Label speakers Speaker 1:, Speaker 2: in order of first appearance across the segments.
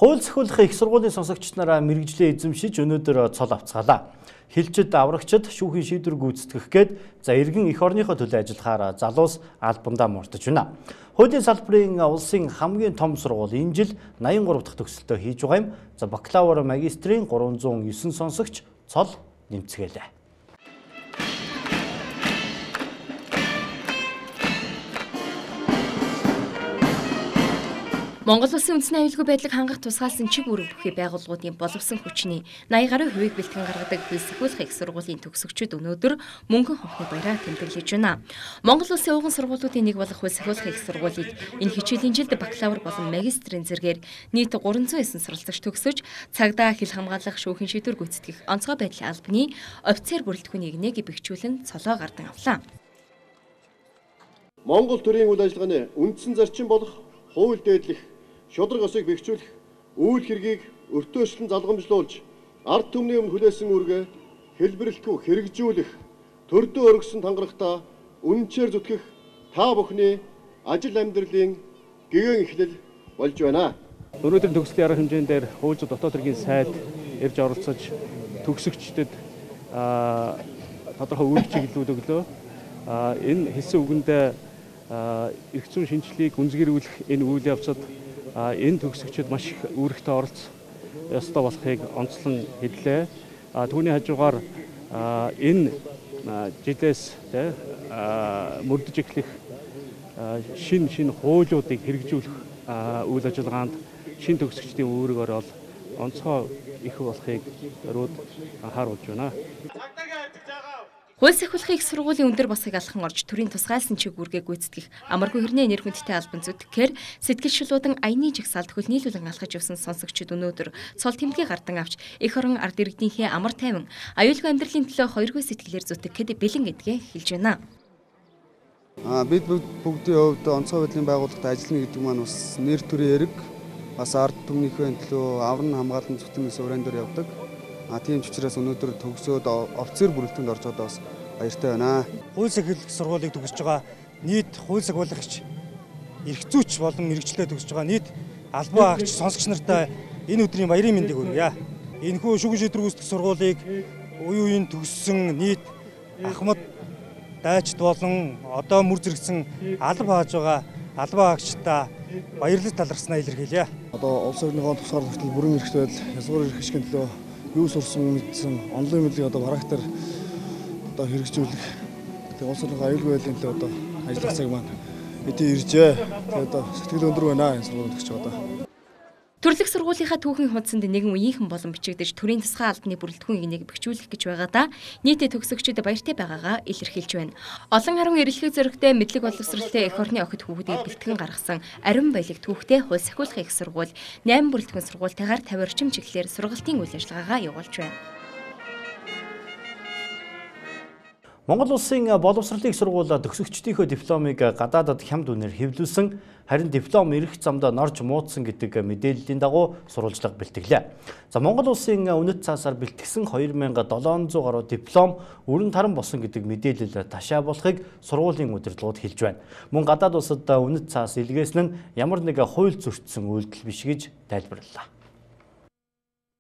Speaker 1: Хууль сахиулах их сургуулийн сонсогчид нараа мэрэгжлээ эзэмшиж өнөөдөр цол авцгаалаа. Хилчид, аврагчид шүүхийн шийдвэр гүйцэтгэх гээд иргэн эх орныхоо төлөө ажиллахаар залуус албандаа мурдаж байна. Хуулийн салбарын улсын хамгийн том сургууль энэ жил 83 дахь төгсөлтөө хийж байгаа юм. Бакалавр, магистрийн 309 сонсогч цол нэмцгээлээ.
Speaker 2: Монгол Улсын үндэсний аюулгүй байдлыг хангах тусгаалсан чиг үүрэг бүхий байгууллагуудын боловсон хүчний 80 гаруй хувийг бэлтгэн гаргадаг хууль сахиулах их сургуулийн төгсөгчид өнөөдөр мөнгөн хонхны баяраар тэмдэглэж байна. Монгол Улсын ууган сургуулиудын нэг болох хууль сахиулах их сургуулийг энэ хичээлийн жилд бакалавр болон магистрийн зэргээр нийт 309 суралцагч төгсөж цагдаа, хил хамгаалах, шүүхийн шийдвэр гүйцэтгэх онцгой байдлын албаны офицер бүрэлдэхүүнийг нээг бэхжүүлэн цолоо гардан авлаа.
Speaker 3: Монгол төрийн үйл ажиллагааны үндсэн зарчим болох хууль дээдлэх шудраг осыг бэхжүүлэх үйл хэргийг өртөөчлөн залгамжлуулж ард түмний өмнө хүлээсэн үүргээ хэлбэрлэхгүй хэрэгжүүлэх төрдөө өргөсөн тангарагтаа үнэнчээр зүтгэх та бүхний ажил амьдралын гэгээн эхлэл болж байна.
Speaker 4: Өнөөдөр төгслийн арга хэмжээнд дээр хууль зүйн дотоод хэргийн сайд ирж оролцож төгсөгчдөд тодорхой үйл чиглэлүүд өглөө. Энэ хэлсэн үгэндээ эрх зүйн шинжилгээг гүнзгийрүүлэх энэ үйл явцад энэ төгсөгчид маш их үүрэгтэй оролцох ёстой болохыг онцлон хэллээ. Түүний хажуугаар энэ жилээс мөрдөж эхлэх шинэ хуулиудыг хэрэгжүүлэх үйл ажиллагаанд шинэ төгсөгчдийн үүрэг орол онцгой их болохыг өрөөд анхааруулж байна.
Speaker 2: Хууль сахиулах их сургуулийн өндөр босыг алхан орж төрийн тусгаалсан чиг үүргээ гүйцэтгэх амаргүй хэрнээ нэр хүндтэй албан зүтгэхээр сэтгэл шилуудан аяны жигсаалд хөл нийлүүлэн алхаж явсан сонсогчид өнөөдөр цол тэмдгээ гардан авч эх орон ард иргэдийнхээ амар тайван аюулгүй амьдралын төлөө хоёргүй сэтгэлээр зүтгэхэд бэлэн гэдгээ хэлж байна.
Speaker 5: Бид бүгдийн хувьд онцгой байдлын байгууллагад ажиллана гэдэг маань бас нэр төрийн эрг бас ард түмнийхээ төлөө авран хамгаалан зүтгэмээс уран дээр явдаг. Тийм ч учраас өнөөдөр төгсөөд офицер бүрэлдэхүүнд орж байгаа бас баяртай байна.
Speaker 6: Хууль сахиулах сургуулийг төгсөж байгаа нийт хууль сахиулагч эрх зүйч болон мэрэгчлээ төгсөж байгаа нийт албан агч сонсогч нартай энэ өдрийн баярын мэндийг хүргье. Энэхүү шүүхийн шийдвэр гүйцэтгэх сургуулийг үеийн төгссөн нийт ахмад дайчд болон одоо мөр зэрэгсэн алба хааж байгаа албан агчдаа баярлал талархснаа илэрхийлье.
Speaker 7: Одоо улс орныхоо тусгаар хүртэл бүрэн эрхтэй хязгаар эрх хэшгийн төлөө юу сурсан мэдсэн онлайн мэдлэг одоо характер одоо хэрэгжүүлэх тэгээ улс орны аюулгүй байдлын төлөө одоо ажиллах цаг маань эдийн иржээ. Тэгээ одоо сэтгэл өндөр байна энэ сургууль төгсөж байгаа.
Speaker 2: Төрлөх сургуулийнхаа түүхийн хуудсанд нэгэн үеийнхэн болон бичигдэж төрийн тусгай албаны бүрэлдэхүүнийг нэг бэхжүүлэх гэж байгаадаа нийтэд төгсөгчид баяртай байгаагаа илэрхийлж байна. Олон харин эрэлхийг зөрөгтэй мэдлэг боловсролтой эх орны охид хүүхдийг бэлтгэн гаргасан ариун баялаг түүхтэй хууль сахиулах их сургууль 8 бүрэлдэхүүн сургуультайгаар 50 орчим чиглэлээр сургалтын үйл ажиллагаагаа явуулж байна.
Speaker 1: Монгол Улсын боловсролын их сургууль төгсөгчдийнхөө дипломыг гадаадад хямд үнээр хэвлүүлсэн, харин диплом ирэх замдаа норж муудсан гэдэг мэдээллийн дагуу сурвалжлага бэлтгэлээ. Монгол Улсын үнэт цаасаар бэлтгэсэн 2700 гаруй диплом өрн таран болсон гэдэг мэдээлэл ташаа болохыг сургуулийн удирдлагууд хэлж байна. Мөн гадаад улсад үнэт цаас илгээсэн нь ямар нэг хууль зөрчсөн үйлдэл биш гэж тайлбарллаа.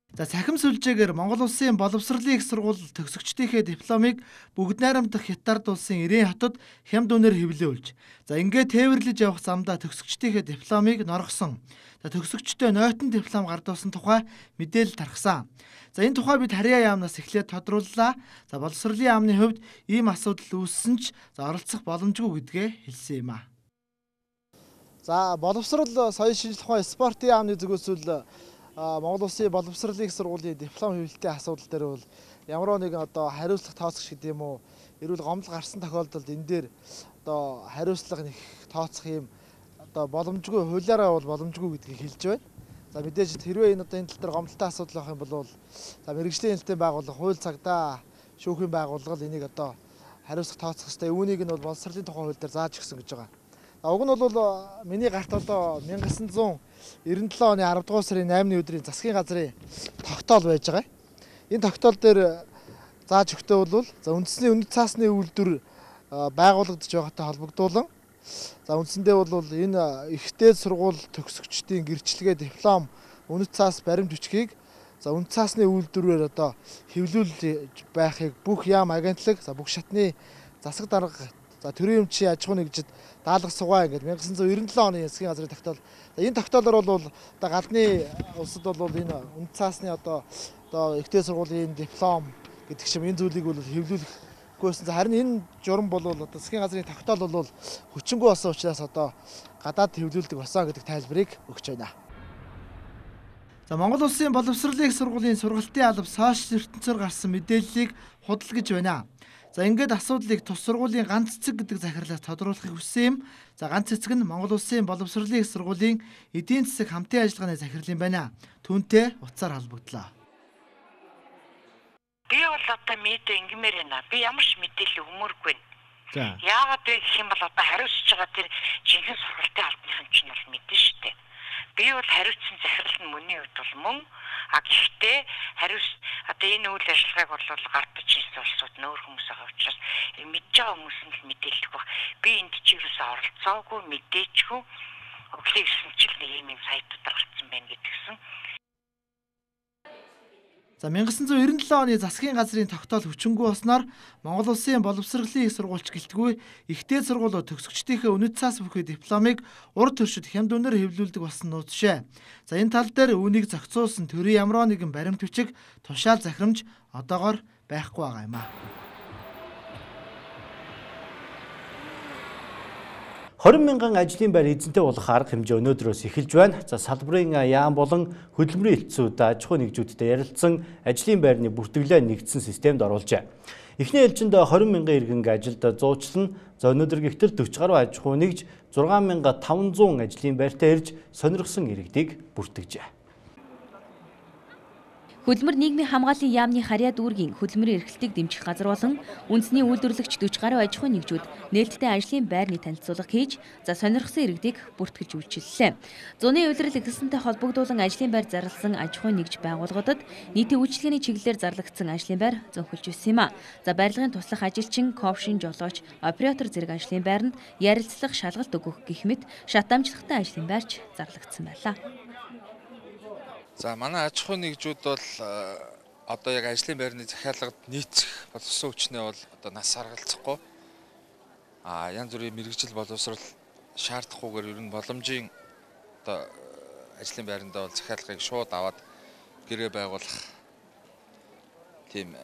Speaker 8: Цахим сүлжээгээр Монгол Улсын боловсролын их сургууль төгсөгчдийнхээ дипломыг бүгд найрамдах Хятад улсын Ирээн хотод хямд үнээр хэвлүүлж, ингээд тээвэрлэж явах замдаа төгсөгчдийнхээ дипломыг норгосон. Төгсөгчдөө нойтон диплом гардуулсан тухай мэдээлэл тархсан. Энэ тухай бид Харьяа яамнаас эхлээд тодрууллаа. Боловсролын яамны хувьд ийм асуудал үүссэн ч оролцох боломжгүй гэдгээ хэлсэн юм а.
Speaker 9: Боловсрол соёлын шинжилгээ ухааны спортын яамны зүгээс Монгол Улсын боловсролын их сургуулийн диплом хэвлэлтийн асуудал дээр бол ямар нэгэн одоо хариуцлага тооцох гэдэг юм уу, эрүүл гомдол гарсан тохиолдолд энэ дээр одоо хариуцлага нэг тооцох юм одоо боломжгүй, хуулиараа бол боломжгүй гэдгийг хэлж байна. Мэдээж хэрвээ энэ тал дээр гомдолтой асуудал байх юм бол мэрэгжлийн хэлтийн байгууллага, хууль цагдаа, шүүхийн байгууллага энийг одоо хариуцлага тооцох ёстой. Үүнийг нь бол боловсролын тухай хууль дээр зааж өгсөн гэж байгаа. Уг нь бол миний гарт одоо 1997 оны 10 дугаар сарын 8-ны өдрийн засгийн газрын тогтоол байж байгаа. Энэ тогтоол дээр зааж өгтөө бол үндэсний үнэт цаасны үйлдвэр байгуулагдаж байгаатай холбогдуулан үндсэндээ бол энэ ихтэй сургууль төгсөгчдийн гэрчлэгээ диплом үнэт цаас баримт бичгийг за үнэт цаасны үйлдвэрээр одоо хэвлүүлж байхыг бүх яам агентлаг за бүх шатны засаг дарга за төрийн өмчийн аж ахуйн нэгжид даалгах сугаа ингээд 1997 оны засгийн газрын тогтоол. Энэ тогтоолоор бол одоо гадны улсад бол энэ үнэт цаасны одоо ихтэй сургуулийн диплом гэдэг шиг энэ зүйлийг бол хэвлүүлэхгүйсэн. Харин энэ журам бол одоо засгийн газрын тогтоол бол хүчингүй болсон учраас одоо гадаад хэвлүүлдэг болсон гэдэг тайлбарыг өгч байна.
Speaker 8: За Монгол Улсын боловсролын их сургуулийн сургалтын алба сошиал ертөнцөөр гарсан мэдээллийг худалдаж байна. За ингээд асуудлыг тус сургуулийн ганц цэцэг гэдэг захирлаас тодруулахыг хүссэн юм. За ганц цэцэг нь Монгол Улсын боловсролын их сургуулийн эдийн засаг хамтын ажиллагааны захирал юм байна. Түүнтэй утсаар холбогдлоо.
Speaker 10: Би бол одоо мэдээ ингэмээр байна. Би ямар ч мэдээлэл өмөргүй.
Speaker 8: За.
Speaker 10: Яагаад вэ гэх юм бол одоо хариуцж байгаа тэр жинхэнэ сургалтын албаныхан чинь бол мэдэн шүү дээ. Би бол хариуцсан захирал нь мөний үед бол мөн гэхдээ хариуц одоо энэ үйл ажиллагааг бол гардаж хийсэн улсууд нөөр хүмүүс байгаа учраас мэдж байгаа хүмүүс нь л мэдээлэх баг. Би энд чи юусаа оролцоогүй мэдээчгүй өглөө 9 жил нэг юм сайтууд гарсан байна гэдгсэн.
Speaker 8: За 1997 оны засгийн газрын тогтоол хүчингүй болсноор Монгол Улсын боловсролын их сургуульч гэлтгүй ихтэй сургуулиуд төгсөгчдийнхээ үнэт цаас бүхий дипломыг урд төршид хямд үнээр хэвлүүлдэг болсон нууцшээ. За энэ тал дээр үүнийг зохицуулсан төрийн ямар нэгэн баримт бичиг тушаал захирамж одоогоор байхгүй байгаа юм а.
Speaker 1: 20 мянган ажлын байр эзэнтэй болох арга хэмжээ өнөөдрөөс эхэлж байна. За салбарын яам болон хөдөлмөрийн хэлтсүүд аж ахуй нэгжүүдтэй ярилцсан ажлын байрны бүртгэлээ нэгдсэн системд оруулжээ. Эхний ээлжинд 20 мянган иргэн ажилд зуучлан за өнөөдөр гихтэл 40 гаруй аж ахуй нэгж 6500 ажлын байртаа ирж сонирхсан иргэдийг бүртгэжээ.
Speaker 2: Хөдөлмөр нийгмийн хамгааллын яамны харьяа дүүргийн хөдөлмөрийн эрхлэлтийг дэмжих газар болон үндэсний үйлдвэрлэгч 40 гаруй аж ахуйн нэгжүүд нээлттэй ажлын байрны танилцуулга хийж за сонирхсан иргэдийг бүртгэж үйлчиллээ. Зуны улирал эхэлсэнтэй холбогдуулан ажлын байр зарласан аж ахуйн нэгж байгууллагуудад нийтийн үйлчилгээний чиглэлээр зарлагдсан ажлын байр зөнхөлж байсан юм а. За барилгын туслах ажилчин, ковшин, жолооч, оператор зэрэг ажлын байранд ярилцлах, шалгалт өгөх гэх мэт шат амжлагтай ажлын байрч зарлагдсан байлаа.
Speaker 11: За манай аж ахуйн нэгжүүд бол одоо яг ажлын байрны захиалгад нийцэх боловсон хүчнээ бол одоо нас харгалзахгүй янз бүрийн мэргэжил боловсрол шаардахгүйгээр ер нь боломжийн одоо ажлын байрандаа бол захиалгыг шууд аваад гэрээ байгуулах тийм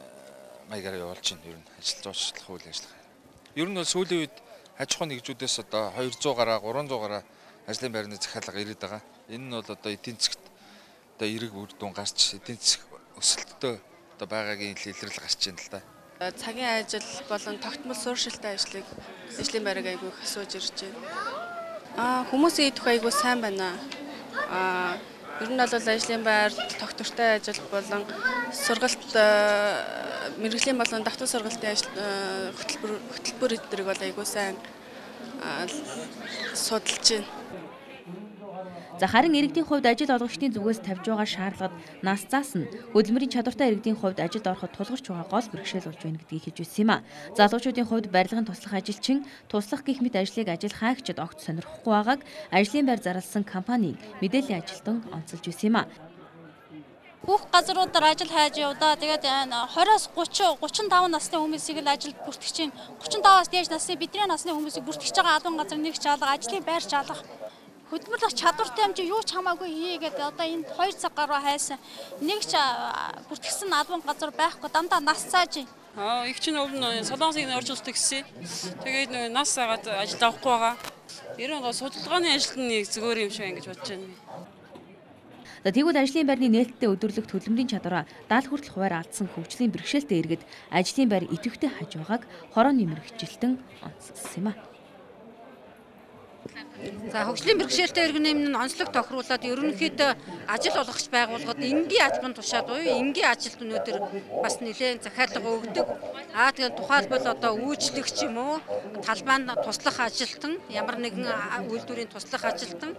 Speaker 11: маягаар явуулж байна ер нь ажил зуучлах үйл ажиллагаа. Ер нь бол сүүлийн үед аж ахуйн нэгжүүдээс одоо 200 гараа 300 гараа ажлын байрны захиалга ирээд байгаа. Энэ нь бол одоо эдийн засгт одоо эрэг үр дүн гарч эдийн засаг өсөлттэй одоо байгаагийн илэрэл гарч байна л да.
Speaker 12: Цагийн ажил болон тогтмол суурьшилтай ажлын байрыг айгүй их асууж ирж байна. Хүмүүсийн идэх айгүй сайн байна. Ер нь бол ажлын байр тогтвортой ажил болон сургалт мэргэжлийн болон давтан сургалтын хөтөлбөр эднэрийг бол айгүй сайн судалж байна.
Speaker 2: За харин иргэдийн хувьд ажил олгогчдын зүгээс тавьж байгаа шаардлагад нас цаас нь хөдөлмөрийн чадвартай иргэдийн хувьд ажилд ороход тулгарч байгаа гол бэрхшээл болж байна гэдгийг хэлж байсан юм а. Залуучуудын хувьд барилгын туслах ажилчин, туслах гэх мэт ажлыг ажил хаагчид огт сонирхгүй байгааг ажлын байр зарласан компанийн мэдээллийн ажилтан онцолж байсан юм а.
Speaker 13: Бүх газруудаар ажил хайж явдаа. Тэгээд 20-аас 35 насны хүмүүсийг л ажилд бүртгэж чинь. 35-аас дээш насны бидний насны хүмүүсийг бүртгэж байгаа албан газар нэг ч алга, ажлын байр ч алга. Хөдөлмөрлөх чадвартай хэмжээ юу ч хамаагүй хийгээд одоо энэ 2 цаг гаруй хайсан. Нэг ч бүртгэсэн албан газар байхгүй дандаа нас цааж байна.
Speaker 14: Их чинь өмнө солонгосыг оржуулдаг гэсэн. Тэгээд нас цаагаад ажил авахгүй байгаа. Ер нь судалгааны ажил нь зөвөр юм шиг ингэж бодож байна.
Speaker 2: За тэгвэл ажлын байрны нээлттэй өдөрлөгт хөдөлмөрийн чадвараа 70 хүртэл хуваар алдсан хөгжлийн бэрхшээлтэй иргэд ажлын байр идэвхтэй хаж байгааг хорооны мэргэжилтэн онцлсан юм а.
Speaker 15: За хөгжлийн бэрхшээлтэй иргэн нэмн онцлог тохируулаад ерөнхийдөө ажил олгогч байгууллагад энгийн албан тушаал буюу энгийн ажилд өнөөдөр бас нэлээд захиалга өгдөг. Тэгээд тухайлбал одоо үйлчлэгч юм уу, талбайд туслах ажилтан, ямар нэгэн үйлдвэрийн туслах ажилтан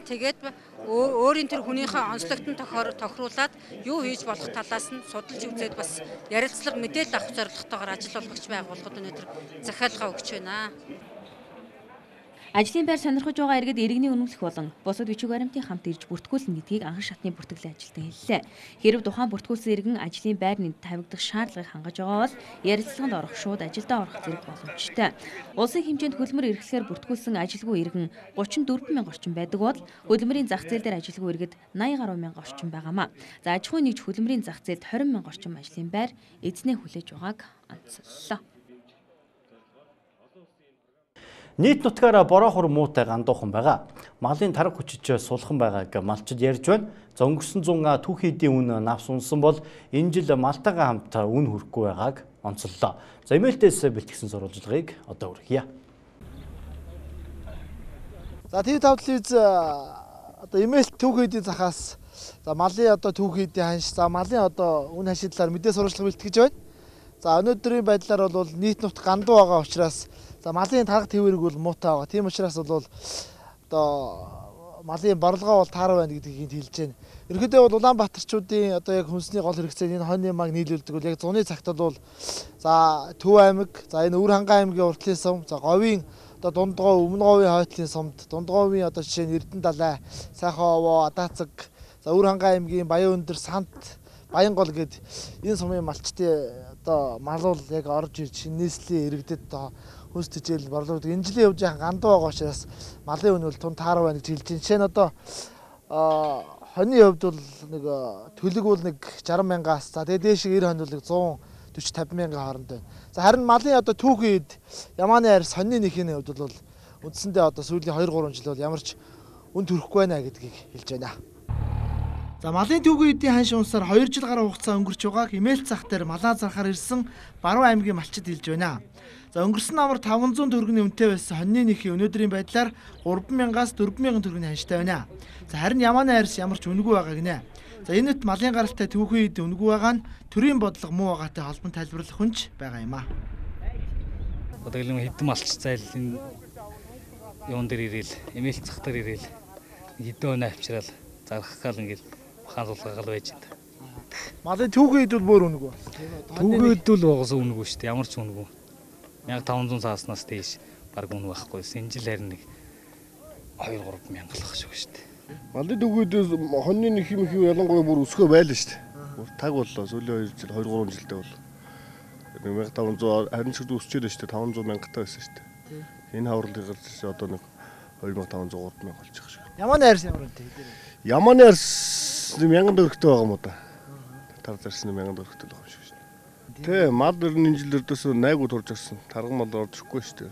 Speaker 15: тэгээд өөрийн тэр хүнийхээ онцлогтон тохируулаад юу хийж болох талаас нь судалж үзээд бас ярилцлага мэдээлэл авах зорилготойгоор ажил олгогч байгууллагад өнөөдөр захиалга өгч байна.
Speaker 2: Ажлын байр сонирхож байгаа иргэд иргэний үнэмлэх болон бусад бичиг баримтын хамт ирж бүртгүүлсэн гэдгийг анхан шатны бүртгэлийн ажилтан хэллээ. Хэрэв тухайн бүртгүүлсэн иргэн ажлын байр нэмд тавигдах шаардлагыг хангаж байгаа бол ярилцлаганд орох шууд ажилдаа орох зэрэг боломжтой. Улсын хэмжээнд хөлмөр эрхлэхээр бүртгүүлсэн ажилгүй иргэн 34 мянга орчим байдаг бол хөлмөрийн зах зээл дээр ажилгүй иргэд 80 гаруй мянга орчим байгаамаа. За аж ахуйн нэгж хөлмөрийн зах зээлд 20 мянга орчим ажлын байр эзнээ хүлээж байгааг онцоллоо.
Speaker 1: Нийт нутгаараа бороохор муутай гандуухан байгаа. Малын тарга хүчиж сулхан байгааг малчид ярьж байна. За өнгөрсөн 100 түүхий эдийн үн навс унсан бол энэ жил малтайгаа хамт үн хүрэхгүй байгааг онцоллоо. За имэйлтээс бэлтгэсэн сурвалжлагыг одоо хүргье.
Speaker 9: За TV5 телевиз одоо имэйлт түүхий эдийн захаас за малын одоо түүхий эдийн ханш за малын одоо үн ханшийн талаар мэдээ сурвалжлага бэлтгэж байна. За өнөөдрийн байдлаар бол нийт нутг гандуу байгаа учраас за малын тарга тээврэг бол муутай байгаа. Тийм учраас бол одоо малын борлогоо бол таараа байна гэдгийг хэлж байна. Ерөнхийдөө бол Улаанбаатарчуудын одоо яг хүнсний гол хэрэгцээ энэ хонь ямааг нийлүүлдэг бол яг зуны цагт бол за Төв аймаг, за энэ Өвөр хангай аймгийн уртлын сум, за Говийн одоо Дундгов, Өмнө Говийн хойтлын сумд, Дундговийн одоо жишээ нь Эрдэнэ далай, Сайхан овоо, Адаацаг, за Өвөр хангай аймгийн Баян өндөр, Сант, Баянгол гэд энэ сумын малчтын одоо малуул яг орж ирж нийслэлийн иргэдэд одоо хүнс тэжээл борлуулдаг. Энэ жилийн хувьд яхан гандуу байгаа учраас малын үн бол тун таараа байна гэж хэлж байна. Жишээ нь одоо хоньны хувьд бол нэг төлөг бол нэг 60 мянгаас за тэгээ дээш 90 хонь бол 140 50 мянган хооронд байна. За харин малын одоо түүхий эд Ямааны арьс хоньны нэхийн хувьд бол үндсэндээ одоо сүүлийн 2 3 жил бол ямарч үн төрөхгүй байна гэдгийг хэлж байна. За малын түүхий эдийн ханш унсаар 2 жил гаруй хугацаа өнгөрч байгааг имэйл зах дээр малаа зарахаар ирсэн Баруун аймгийн малчид хэлж байна. За өнгөрсөн амар 500 төгрөгийн үнэтэй байсан хоньны нэхий өнөөдрийн байдлаар 3000-аас 4000 төгрөгийн ханштай байна. За харин Ямааны арьс ямарч үнэгүй байгаа гинэ. За энэт малын гаралтай түүхий эд үнэгүй байгаа нь төрийн бодлого муу байгаатай холбон тайлбарлах хүнч байгаа юм а.
Speaker 16: Одоо хэдэн малч зайлын юун дээр ирээл, имэйл зах дээр ирээл хэдэн өнө авчраал зарах гал ингээл хаалуулгаал байж байна.
Speaker 9: Малын түүхий эд бол бүр үнэгүй.
Speaker 16: Түүхий эд бол угсаа үнэгүй шүү дээ. Ямар ч үнэгүй. 1500 сааснаас дээш баг үнэ байхгүй. Энэ жил харин нэг 2-3 мянга л байх шүү дээ.
Speaker 17: Малын түүхий эд хоньны нэг юм их ялангуяа бүр өсгөө байлаа шүү дээ. Таг боллоо. Сүүлийн 2 жил 2-3 жилдээ бол 1500 харин ч өсчээд байна шүү дээ. 500 мянгатай байсан шүү дээ. Энэ хавралыг гарч одоо нэг 2500 3000 болж байгаа шүү.
Speaker 9: Ямааны арьс ямар үнэтэй?
Speaker 17: Ямааны арьс 1000 төгрөгтэй байгаа юм уу та? Тар зарсны 1000 төгрөгтэй байгаа юм шиг шүү. Тэ мал энэ жил өрдөөс 8 турж ирсэн. Тарга мал орж ирэхгүй шүү дээ.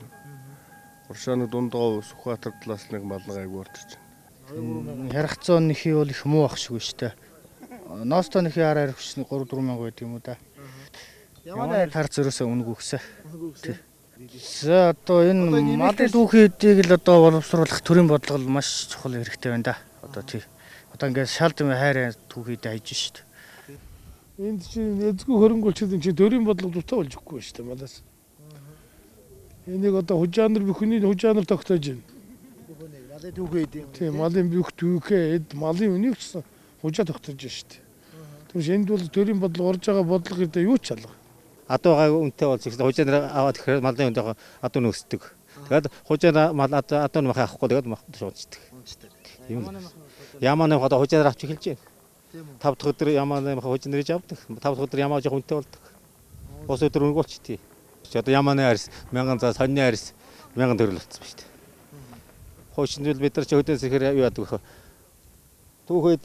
Speaker 17: Уршааны Дундгов Сүхбаатар талаас нэг мал айгүй орж ирж
Speaker 18: байна. Харахцоо нэхий бол их муу ах шүү дээ. Ноосто нэхий араар хүчний 3-4 мянга байдаг юм уу да. Ямааны тар зөрөөсөө үнэгүй гисэн. За одоо энэ малын түүхий эдийг л одоо боловсруулах төрийн бодлого маш чухал хэрэгтэй байна да. Одоо тий. Одоо ингээд шалдсан хайраа түүхийд хайж шít.
Speaker 17: Энд чинь эзгүй хөрөнгөлчд энэ чинь төрийн бодлого дутаа болж өгөхгүй шүү дээ малаас. Энийг одоо хужаанар бүхний хужаанар тогтоож байна.
Speaker 9: Малын түүхий эд юм.
Speaker 17: Тий, малын бүх түүхээ эд малын үнийг ч хужаа тогтоож байна шүү дээ. Тэгвэл энд бол төрийн бодлого орж байгаа бодлого гэдэг юу ч алга.
Speaker 19: Адуугаа үнэтэй болж ихсэн хужаанаар аваад ирэхээр малын үндэ адуу нөсдөг. Тэгээд хужаанаа мал адуу нөх авахгүй тэгээд шуунцдаг. Тийм л. Ямааны одоо хужаанаар авч эхэлж байна. 5 дахь өдөр ямааны хужаанаар иж авдаг. 5 дахь өдөр ямаа жоох үнэтэй болдог. Бос өдөр үнэгүй болчихдээ. Одоо ямааны арьс 1000 заас хоньны арьс 1000 төгрөг болцсон ба шүү дээ. Хойчнол бид нар ч хөдөөс ихээр юу яадаг вэ? Түүхэд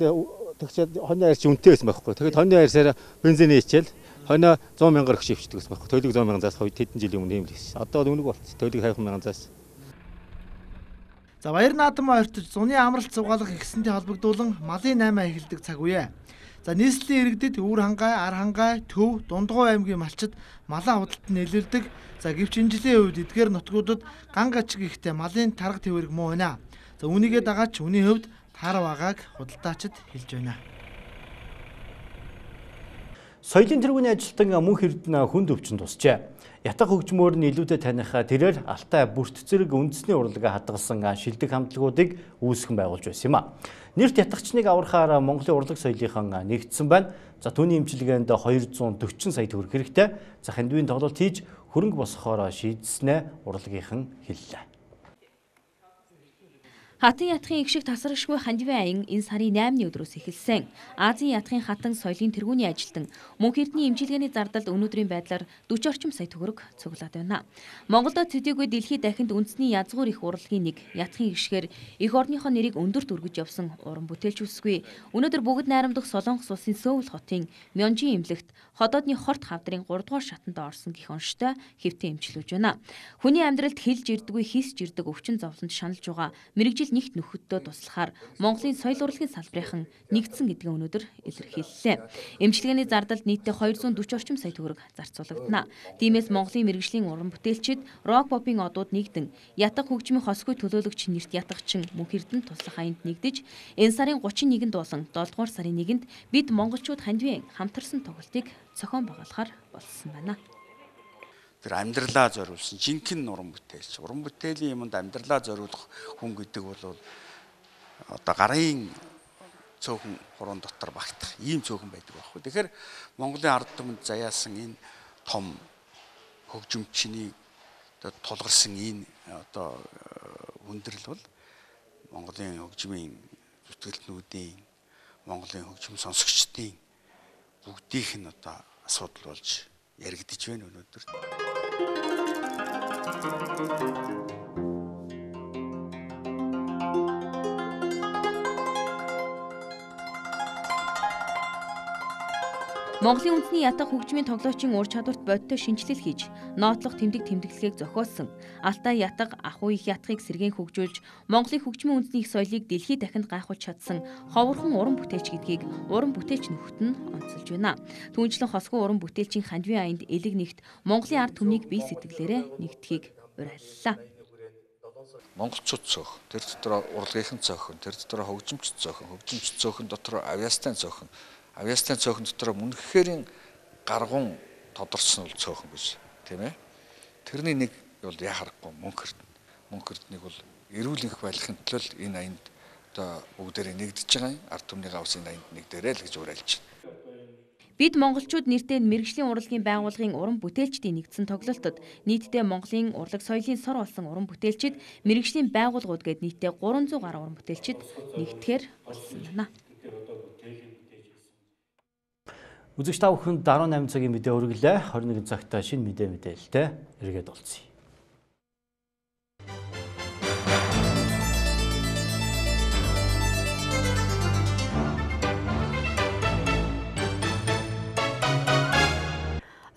Speaker 19: тэгчээд хоньны арьс үнэтэй байсан байхгүй. Тэгээд хоньны арьсаар бензиний ичээл хоньо 100 мянгаар өгч өвчдөг гэсэн байхгүй. Төлөг 100 мянган заас хэдэн жилийн өмнө юм л байсан. Одоо үнэг болчихсон. Төлөг 50 мянган заас.
Speaker 9: За баяр наадамаа ортож зуны амралт зугаалах ихсэнтэй холбогдуулан малын 8 эхэлдэг цаг үе. За нийслэлийн иргэдэд Өвөр хангай, Ар хангай, Төв, Дундгов аймгийн малчид малаа худалд нь нөлөөлдөг. За гэвч энэ жилийн үед эдгээр нутгуудад ган гачиг ихтэй малын тарга тээврэг муу байна. За үнийгээ дагаад үнийн хувьд таар байгааг худалдаачид хэлж байна.
Speaker 1: Соёлын тэргүүний ажилтан мөнх эрдэнэ хүнд өвчин тусчээ. Ятга хөгжмөөр нь илүүтэй таних тэрээр алтай бүрт зэрэг үндэсний урлагаа хадгалсан шилдэг хамтлагуудыг үүсгэн байгуулж байсан юм а. Нэрт ятгачныг аврахаар Монголын урлаг соёлынхан нэгдсэн байна. За түүний эмчилгээнд 240 сая төгрөг хэрэгтэй. За хандивын тоглолт хийж хөрөнгө босгохоор шийдснэ урлагийнхан хэллээ.
Speaker 2: Хатын ятгын их шиг тасрагшгүй хандивын аян энэ сарын 8-ны өдрөөс эхэлсэн. Азийн ятгын хатан соёлын тэргүүний ажилтан мөнх эрдэнэ эмчилгээний зардалд өнөөдрийн байдлаар 40 орчим сая төгрөг цуглаад байна. Монголдо төдийгүй дэлхийд дахинд үндэсний язгуур их урлагийн нэг ятгын гişгээр эх орныхоо нэрийг өндөрт өргөж явсан уран бүтээлч үсгүй. Өнөөдөр бүгд найрамдах Солонгос улсын Сөүл хотын Мёнжин эмнэлэгт ходоодны хорт хавдрын 3 дугаар шатанд орсон гэх онцтой хэвтэн эмчилж байна. Хүний амьдралд хэлж ирдэггүй хийсж ирдэг өвчин зовлонд шаналж байгаа мэрэгжил нэгт нөхөддөө туслахаар Монголын соёл урлагийн салбарын нэгдсэн гэдгээ өнөөдөр илэрхийллээ. Эмчилгээний зардалд нийтдээ 240 орчим сая төгрөг зарцуулагдана. Тиймээс Монголын мэрэгжлийн уран бүтээлчид рок попын одууд нэгдэн ятга хөгжмийн хосгүй төлөөлөгч нэрт ятгачин мөнх эрдэнэ туслах аянд нэгдэж энэ сарын 31-нд болон 7 дугаар сарын 1-нд бид монголчууд хандивын хамтарсан тоглолтыг зохион байгуулахаар болсон байна.
Speaker 20: Тэр амьдралаа зориулсан жинхэнэ уран бүтээлч. Уран бүтээлийн юмд амьдралаа зориулах хүн гэдэг бол одоо гарын цөөхөн хуруунд дотор багтах ийм цөөхөн байдаг байхгүй. Тэгэхээр Монголын ард түмэнд заяасан энэ том хөгжимчний одоо тулгарсан энэ одоо хүндрэл бол Монголын хөгжмийн зүтгэлтнүүдийн, Монголын хөгжим сонсогчдын бүгдийнх нь одоо асуудал болж яригдж байна өнөөдөр. Монголын үндэсний ятга хөгжмийн тоглоочийн ур чадварт бодиттой шинжилэл хийж, нотлох тэмдэглэгийг зохиосон. Алтай ятга, ахуй их ятгыг сэргээн хөгжүүлж, Монголын хөгжмийн үндэсний их соёлыг дэлхийд дахинд гайхуулж чадсан ховорхон уран бүтээлч гэдгийг уран бүтээлч нөхөд нь онцолж байна. Түүнчлэн хосгүй уран бүтээлчийн хандивын аянд элэг нэгт Монголын ард түмнийг бие сэтгэлээрээ нэгтгэхийг уриаллаа.
Speaker 11: Монголчууд цөөхөн, тэр дотор урлагийнхан цөөхөн, тэр дотор хөгжимч цөөхөн дотор авиастын цөөхөн. Авиастын цөөхөн дотор мөнхөрийн гаргуун тодорсон бол цөөхөн гэж тийм ээ. Тэрний нэг бол яхахгүй мөнх эрднийг бол эрүүл энх байхын тулд энэ аянд одоо бүгдээрээ нэгдэж байгаа ард түмнийгаа ус энэ аянд нэгдээрэй л гэж уриалж байна.
Speaker 2: Бид монголчууд нэртэй мэрэгжлийн урлагийн байгууллагын уран бүтээлчдийн нэгдсэн тоглолтод нийтдээ Монголын урлаг соёлын сор болсон уран бүтээлчид мэрэгжлийн байгууллагууд гээд нийтдээ 300 гаруй уран бүтээлчид нэгдэхээр болсон байна.
Speaker 1: Үзэгч та бүхэнд 18 цагийн мэдээ өргөлээ. 21 цагт шинэ мэдээлэлтэй эргээд олцъё.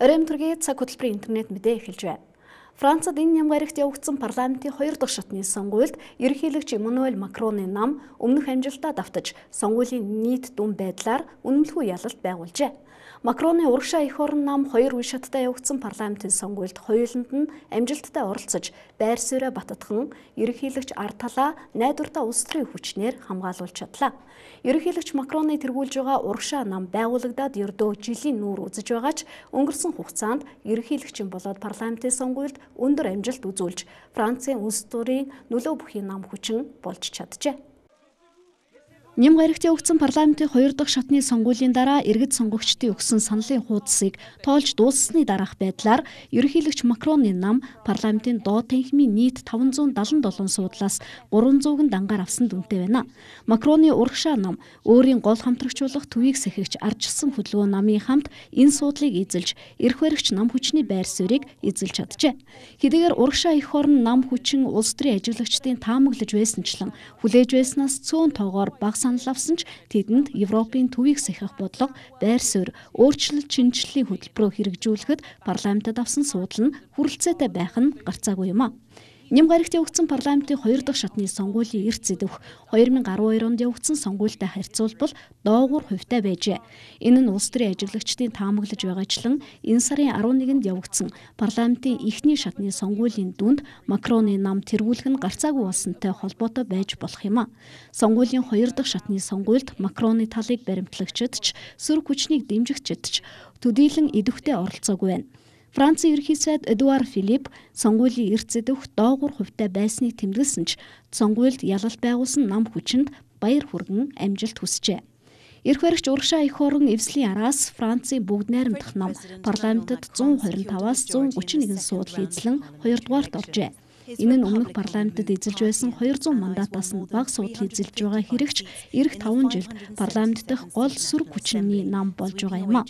Speaker 21: Оройн төргийн цаг хөтөлбөрийн интернет мэдээ эхэлж байна. Францад энэ нямгарагт явагдсан парламентын 2 дахь шатны сонгуульд ерөнхийлөгч Эммануэль Макроны нам өмнөх амжилтаа давтаж сонгуулийн нийт дүн байдлаар үнэмлэхүй ялалт байгуулжээ. Макроны урагшаа эх орон нам 2 үе шаттай явагдсан парламентын сонгуульд хоёуланд нь амжилттай оролцож байр суурьа баттган ерөнхийлөгч ард талаа найдвартай улс төрийн хүчнээр хамгаалуулж чадлаа. Ерөнхийлөгч Макроны тэргүүлж байгаа урагшаа нам байгуулагдаад ердөө жилийн нүүр үзэж байгаа ч өнгөрсөн хугацаанд ерөнхийлөгчин болоод парламентын сонгуульд өндөр амжилт үзүүлж Францын улс төрийн нөлөө бүхий нам хүчин болж чаджээ. Нямгарагт явагдсан парламентын 2 дахь шатны сонгуулийн дараа иргэд сонгогчдын өгсөн саналын хуудсыг тоолж дууссаны дараах байдлаар ерөнхийлөгч Макроны нам парламентын доод танхимын нийт 577 суудлаас 300-г дангаар авсан дүнтэй байна. Макроны урагшаа нам өөрийн гол хамтрагчулах төвийг сэхэгч ардчилсан хөдөлгөөн намын хамт энэ суудлыг эзэлж эрх баригч нам хүчний байр суурийг эзэлж чаджээ. Хэдийгээр урагшаа эх орон нам хүчин улс төрийн ажиглагчдын таамаглаж байсанчлан хүлээж байснаас цөөн тоогоор бага санал авсан ч тэдэнд Европын төвийг сэхэх бодлого, байр суурь, өөрчлөлт шинжиллийн хөтөлбөрөөр хэрэгжүүлэхэд парламентод авсан суудал нь хүрэлцээтэй байх нь гарцаагүй юм а. Нямгарагт явагдсан парламентын 2 дахь шатны сонгуулийн эрт зэдвэх 2012 онд явагдсан сонгуультай харьцуулбал доогуур хувьтай байжээ. Энэ нь улс төрийн ажиглагчдын таамаглаж байгаачлан энэ сарын 11-нд явагдсан парламентын эхний шатны сонгуулийн дүнд Макроны нам тэргүүлэх нь гарцаагүй болсонтой холбоотой байж болох юм а. Сонгуулийн 2 дахь шатны сонгуульд Макроны талыг баримтлагчид ч сөрөг хүчнийг дэмжигчид ч төдийлөн идэвхтэй оролцоогүй байна. Францын ерөнхий сайд Эдуард Филипп сонгуулийн эрт зэдвэх доогуур хувьтай байсныг тэмдэглэсэн ч сонгуульд ялалт байгуулсан нам хүчинд баяр хүргэн амжилт хүсжээ. Эрх баригч урагшаа эх орон эвслийн араас Францын бүгд найрамдах нам парламентод 125-аас 131 суудлын эзлэн 2 дугаарт оржээ. Энэ нь өмнөх парламентод эзэлж байсан 200 мандатаас нь бага суудлыг эзэлж байгаа хэрэгч эх 5 жилд парламент дахь гол сөрөг хүчний нам болж байгаа юм а.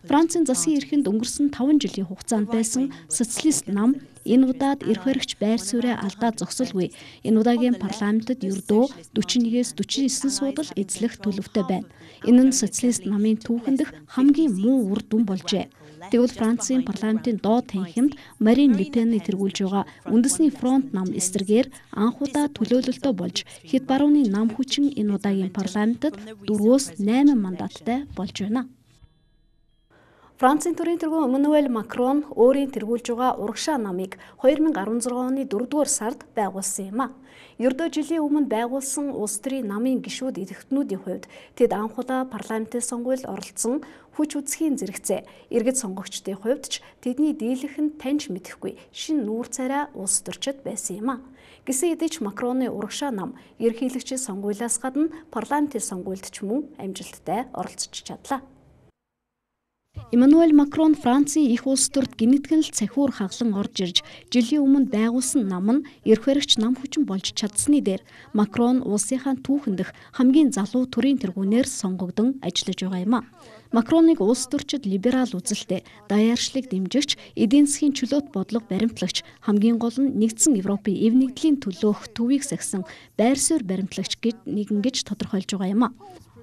Speaker 21: Францын засгийн эрхэнд өнгөрсөн 5 жилийн хугацаанд байсан социалист нам энэ удаад эрх баригч байр суурьа алдаад зогсолгүй. Энэ удаагийн парламентод ердөө 41-ээс 49 суудал эзлэх төлөвтэй байна. Энэ нь социалист намын түүхэндх хамгийн муу үр дүн болжээ. Тэгвэл Францын парламентын доод танхимд Марин Ле Пенний тэргүүлж байгаа үндэсний фронт нам эсрэгээр анх удаа төлөөлөлтөө болж хэд барууны нам хүчин энэ удаагийн парламентод 4-өөс 8 мандаттай болж байна. Францын төрийн тэргүүн Эммануэль Макрон өөрийн тэргүүлж байгаа урагшаа намыг 2016 оны 4-р сард байгуулсан юм а. Ердөө жилийн өмнө байгуулсан улс төрийн намын гишүүд идэвхтнүүдийн хувьд тэд анх удаа парламентын сонгуульд оролцсон хүч үзэхийн зэрэгцээ. Иргэд сонгогчдын хувьд ч тэдний дийлэх нь таньж мэдэхгүй шинэ нүүр царай улс төрчид байсан юм а. Гэсэн хэдий ч Макроны урагшаа нам ерөнхийлөгчийн сонгуулиас гадна парламентын сонгуульд ч мөн амжилттай оролцож чадлаа. Эммануэль Макрон Францын их улс төрд гинэтгэл цахиур хаглан орж ирж жилийн өмнө байгуулсан нам нь эрх баригч нам хүчин болж чадсны дээр Макрон улсынхаа түүхэндх хамгийн залуу төрийн тэргүүнээр сонгогдсон ажиллаж байгаа юм а. Макроныг улс төрчид либерал үзэлтэй, даяаршлыг дэмжигч, эдийн засгийн чөлөөт бодлого баримтлагч, хамгийн гол нь нэгдсэн Европын эв нэгдлийн төлөөх төвийг сахисан байр суурь баримтлагч нэгэн гэж тодорхойлж байгаа юм а.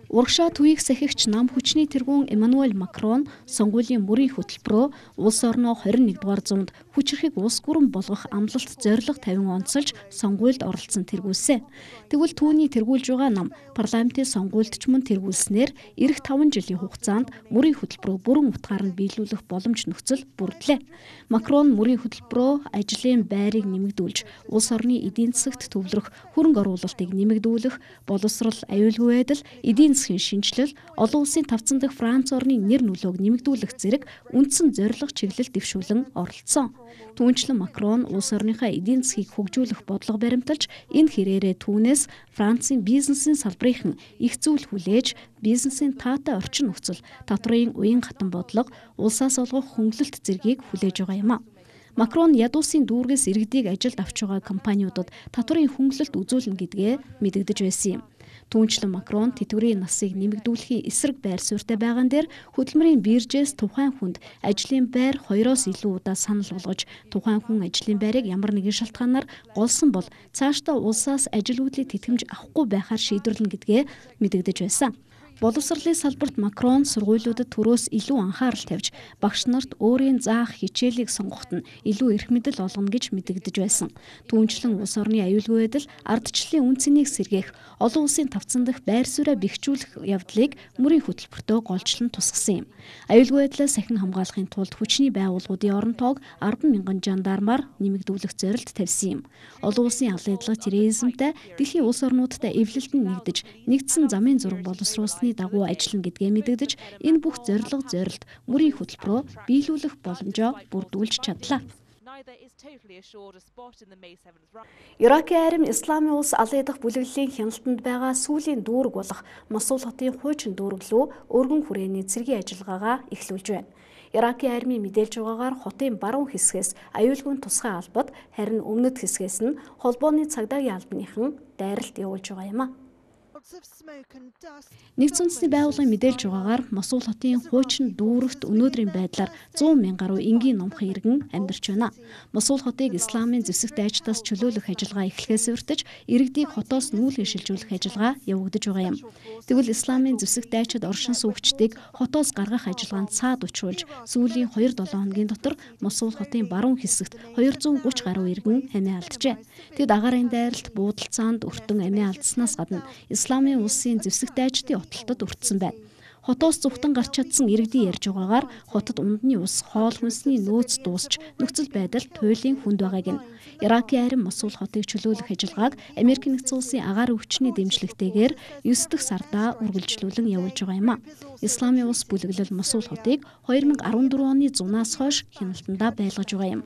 Speaker 21: Урагшаа төвийг сахигч нам хүчний тэргүүн Эммануэль Макрон сонгуулийн мөрийн хөтөлбөрөө улс орноо 21-р зуунд хүчрхэг улс гүрэн болгох амлалт зорилго 50 онцолж сонгуульд оролцсон тэргүүлсэн. Тэгвэл түүний тэргүүлж байгаа нам парламентын сонгуульд ч мөн тэргүүлснээр эх 5 жилийн хугацаанд мөрийн хөтөлбөрөө бүрэн утгаар нь биелүүлэх боломж нөхцөл бүрдлээ. Макрон мөрийн хөтөлбөрөө ажлын байрыг нэмэгдүүлж, улс орны эдийн засагт төвлөрөх хөрөнгө оруулалтыг нэмэгдүүлэх, боловсрал, аюулгүй байдал, эдийн засгийн шинжилэл, олон улсын тавцан дахь Франц орны нэр нөлөөг нэмэгдүүлэх зэрэг үндсэн зорилго чиглэл дэвшүүлэн оролцсон. Түүнчлэн Макрон улс орныхаа эдийн засгийг хөгжүүлэх бодлого баримталж, энэ хэрээрээ түүнээс Францын бизнесийн салбарынхан их зүйл хүлээж, бизнесийн таатай орчин нөхцөл, татврын уян хатан бодлого, улсаас олгох хөнгөлөлт зэргийг хүлээж байгаа юм а. Макрон ядуусын дүүргээс иргэдийг ажилд авч байгаа компаниудад татврын хөнгөлөлт үзүүлнэ гэдгээ мэдэгдэж байсан юм. Түүнчлэн Макрон тэтгэврийн насыг нэмэгдүүлэхийн эсрэг байр суурьтай байгаа дээр хөдөлмөрийн биржээс тухайн хүнд ажлын байр 2-оос илүү удаа санал болгож, тухайн хүн ажлын байрыг ямар нэгэн шалтгаанаар голсон бол цаашдаа улсаас ажил үйлдэлийг тэтгэмж авахгүй байхаар шийдвэрлэнэ гэдгээ мэдэгдэж байсан. Боловсролын салбарт Макрон сургуулиудад төрөөс илүү анхаарал тавьж, багш нарт өөрийн заах хичээлийг сонгоход нь илүү эрх мэдэл олгоно гэж мэдэгдэж байсан. Түүнчлэн улс орны аюулгүй байдал, ардчлалын үн цэнийг сэргээх, олон улсын тавцан дахь байр суурьа бэхжүүлэх явдлыг мөрийн хөтөлбөртөө голчлон тусгасан юм. Аюулгүй байдлаа сахин хамгаалахын тулд хүчний байгууллагуудын орон тоог 10,000 жандармаар нэмэгдүүлэх зорилт тавьсан юм. Олон улсын алын терроризмтай, дэлхийн улс орнуудтай эвлэлд нь нэгдэж, нэгдсэн замын зураг боловсруулсны дагуу ажиллана гэдгээ мэдэгдэж, энэ бүх зорилт мөрийн хөтөлбөрөө биелүүлэх боломжоо бүрдүүлж чадлаа. Иракийн арим Исламын улс алын дахь бүлэглэлийн хяналтанд байгаа сүүлийн дүүрэг болох Мосул хотын хуучин дүүрэг рүү өргөн хүрээний цэргийн ажиллагаагаа эхлүүлж байна. Иракийн армийн мэдээлж байгаагаар хотын баруун хэсгээс аюулгүй тусгай албад, харин өмнөд хэсгээс нь холбооны цагдаагийн албаныхан дайралт явуулж байгаа юм а. Нэгдсэн үндэсний байгууллагын мэдээлж байгаагаар Мосул хотын хуучин дүүрэгт өнөөдрийн байдлаар 100,000 гаруй энгийн номхон иргэн амьдарч байна. Мосул хотыг исламын зэвсэг дайчдаас чөлөөлөх ажиллагаа эхлэхээс урьдчилж, иргэдийг хотоос нүүлгэн шилжүүлэх ажиллагаа явагдаж байгаа юм. Тэгвэл исламын зэвсэг дайчид оршин суугчдыг хотоос гаргах ажиллагаанд цаад учруулж, сүүлийн 2-7 хоногийн дотор Мосул хотын баруун хэсэгт 230 гаруй иргэн амиа алджээ. Тэд агаарын дайралт, буудалцаанд өртөн амиа алдснаас гадна Исламын улсын зэвсэг дайчдын отолтод өртсөн байна. Хотоос зүхтэн гарч чадсан иргэдийн ярьж байгаагаар хотод ундны ус, хоол хүнсний нөөц дуусч, нөхцөл байдал туйлын хүнд байгааг нь. Иракийн арим Мосул хотыг чөлөөлөх ажиллагааг Америк нэгдсэн улсын агаар өвчний дэмжлэгтэйгээр 9 дахь сардаа үргэлжлүүлэн явуулж байгаа юм а. Исламын улс бүлэглэл Мосул хотыг 2014 оны зунаас хойш хяналтандаа байлгаж байгаа юм.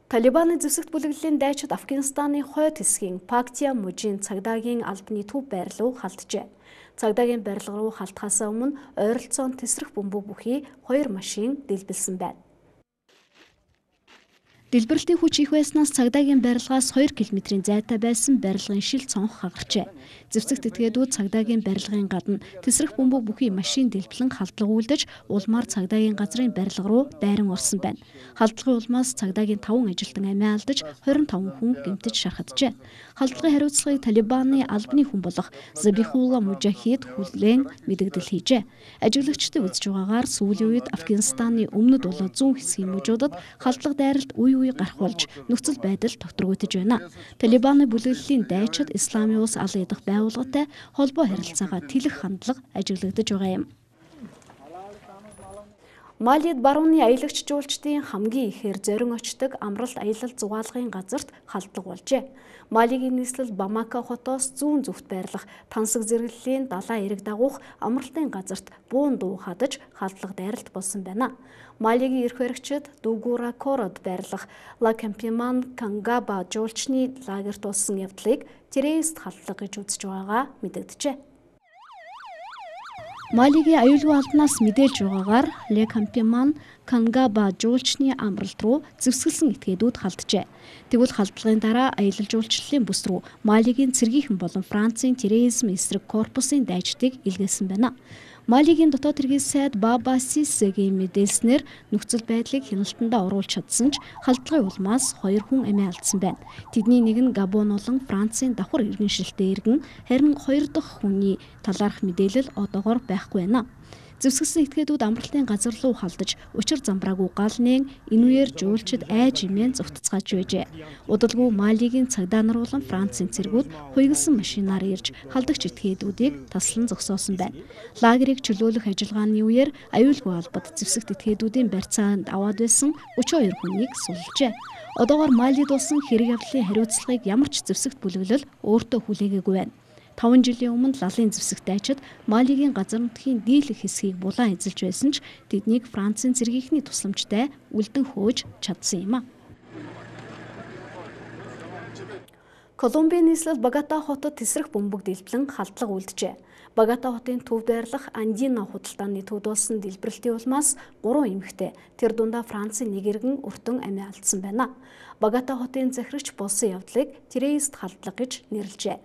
Speaker 21: Талибаны зэвсэгт бүлэглэлийн дайчид Афганистаны хойд хэсгийн Пактия мужийн цагдаагийн албаны төв байрлал руу халджээ. Цагдаагийн байрлал руу халтахаас өмнө ойролцоон тесрэх бөмбөг бүхий 2 машин дэлбэлсэн байна. Дэлбэрэлтийн хүч их байснаас цагдаагийн барилгаас 2 км-ийн зайтай байсан барилгын шил цонх хагарчээ. Зэвсэгт этгээдүүд цагдаагийн барилгын гадна тесрэх бөмбөг бүхий машин дэлбэлэн халдлага үйлдэж улмаар цагдаагийн газрын барилга руу дайран орсон байна. Халдлагын улмаас цагдаагийн 5 ажилтан амиа алдаж 25 хүн гэмтэж шархаджээ. Халдлагын хариуцлагыг Талибаны албаны хүн болох Забихулла Мужахид хүлээн мэдэгдэл хийжээ. Ажиглагчдын үзэж байгаагаар сүүлийн үед Афганистаны өмнөд болон зүүн хэсгийн мужуудад халдлага дайралт үе гарах болж нөхцөл байдал тогтворгүйдэж байна. Талибаны бүлэглэлийн дайчид Исламын улс аль идэх байгууллагатай холбоо харилцаагаа тэлэх хандлага ажиглагдаж байгаа юм. Малид барууны аялагч жуулчдын хамгийн ихээр зорин очдог амралт аялал зугаалгын газарт халдлага болжээ. Малигийн нийслэл Бамака хотоос зүүн зүгт байрлах тансаг зэрэглэлийн далайн эрэг дагуух амралтын газарт буун дуу хадаж халдлага дайралт болсон байна. Малигийн эрх баригчид Дугуракород байрлах Ла Кампиман Кангаба жуулчны лагерт болсон явдлыг террорист халдлага гэж үзэж байгаагаа мэдэгджээ. Малигийн аюулгүй албанаас мэдээлж байгаагаар Ле Кампиман Кангаба жуулчны амралт руу зэвсгэлсэн этгээдүүд халджээ. Тэгвэл халдлагын дараа аялал жуулчлалын бүс рүү Малигийн цэргийнхэн болон Францын терроризм эсрэг корпусын дайчдыг илгээсэн байна. Малигийн дотоод хэргийн сайд Баба Сисегийн мэдээлснээр нөхцөл байдлыг хяналтандаа оруулж чадсан ч халдлагын улмаас 2 хүн амиа алдсан байна. Тэдний нэг нь Габон болон Францын давхар иргэншилтэй иргэн, харин 2 дахь хүний талаарх мэдээлэл одоогоор байхгүй байна. Зэвсгэлсэн этгээдүүд амралтын газар руу халдаж учир замбраагүй гал нээн энүүгээр жуулчид айж имэн зугтцгааж байжээ. Удалгүй Малигийн цагдаа нар болон Францын цэргүүд хуйгалсан машинаар ирж халдагч этгээдүүдийг таслан зогсоосон байна. Лагерийг чөлөөлөх ажиллагааны үеэр аюулгүй албад зэвсэгт этгээдүүдийн барьцаанд аваад байсан 32 хүнийг сулжээ. Одоогоор Малид болсон хэрэг явдлын хариуцлагыг ямар ч зэвсэгт бүлэглэл өөртөө хүлээгээгүй байна. 5 жилийн өмнө лалын зэвсэгт дайчид Малигийн газар нутгийн дийлэх хэсгийг булан эзэлж байсан ч тэднийг Францын цэргийнхний тусламжтай үлдэн хөөж чадсан юм а. Колумбийн нийслэл Богота хотод тесрэх бөмбөг дэлбэлэн халдлага үйлджээ. Богота хотын төвд байрлах Андино худалдааны төвд болсон дэлбэрэлтийн улмаас 3 эмэгтэй, тэр дундаа Францын нэг иргэн өртөн амиа алдсан байна. Богота хотын захирагч болсон явдлыг террорист халдлага гэж нэрлэжээ.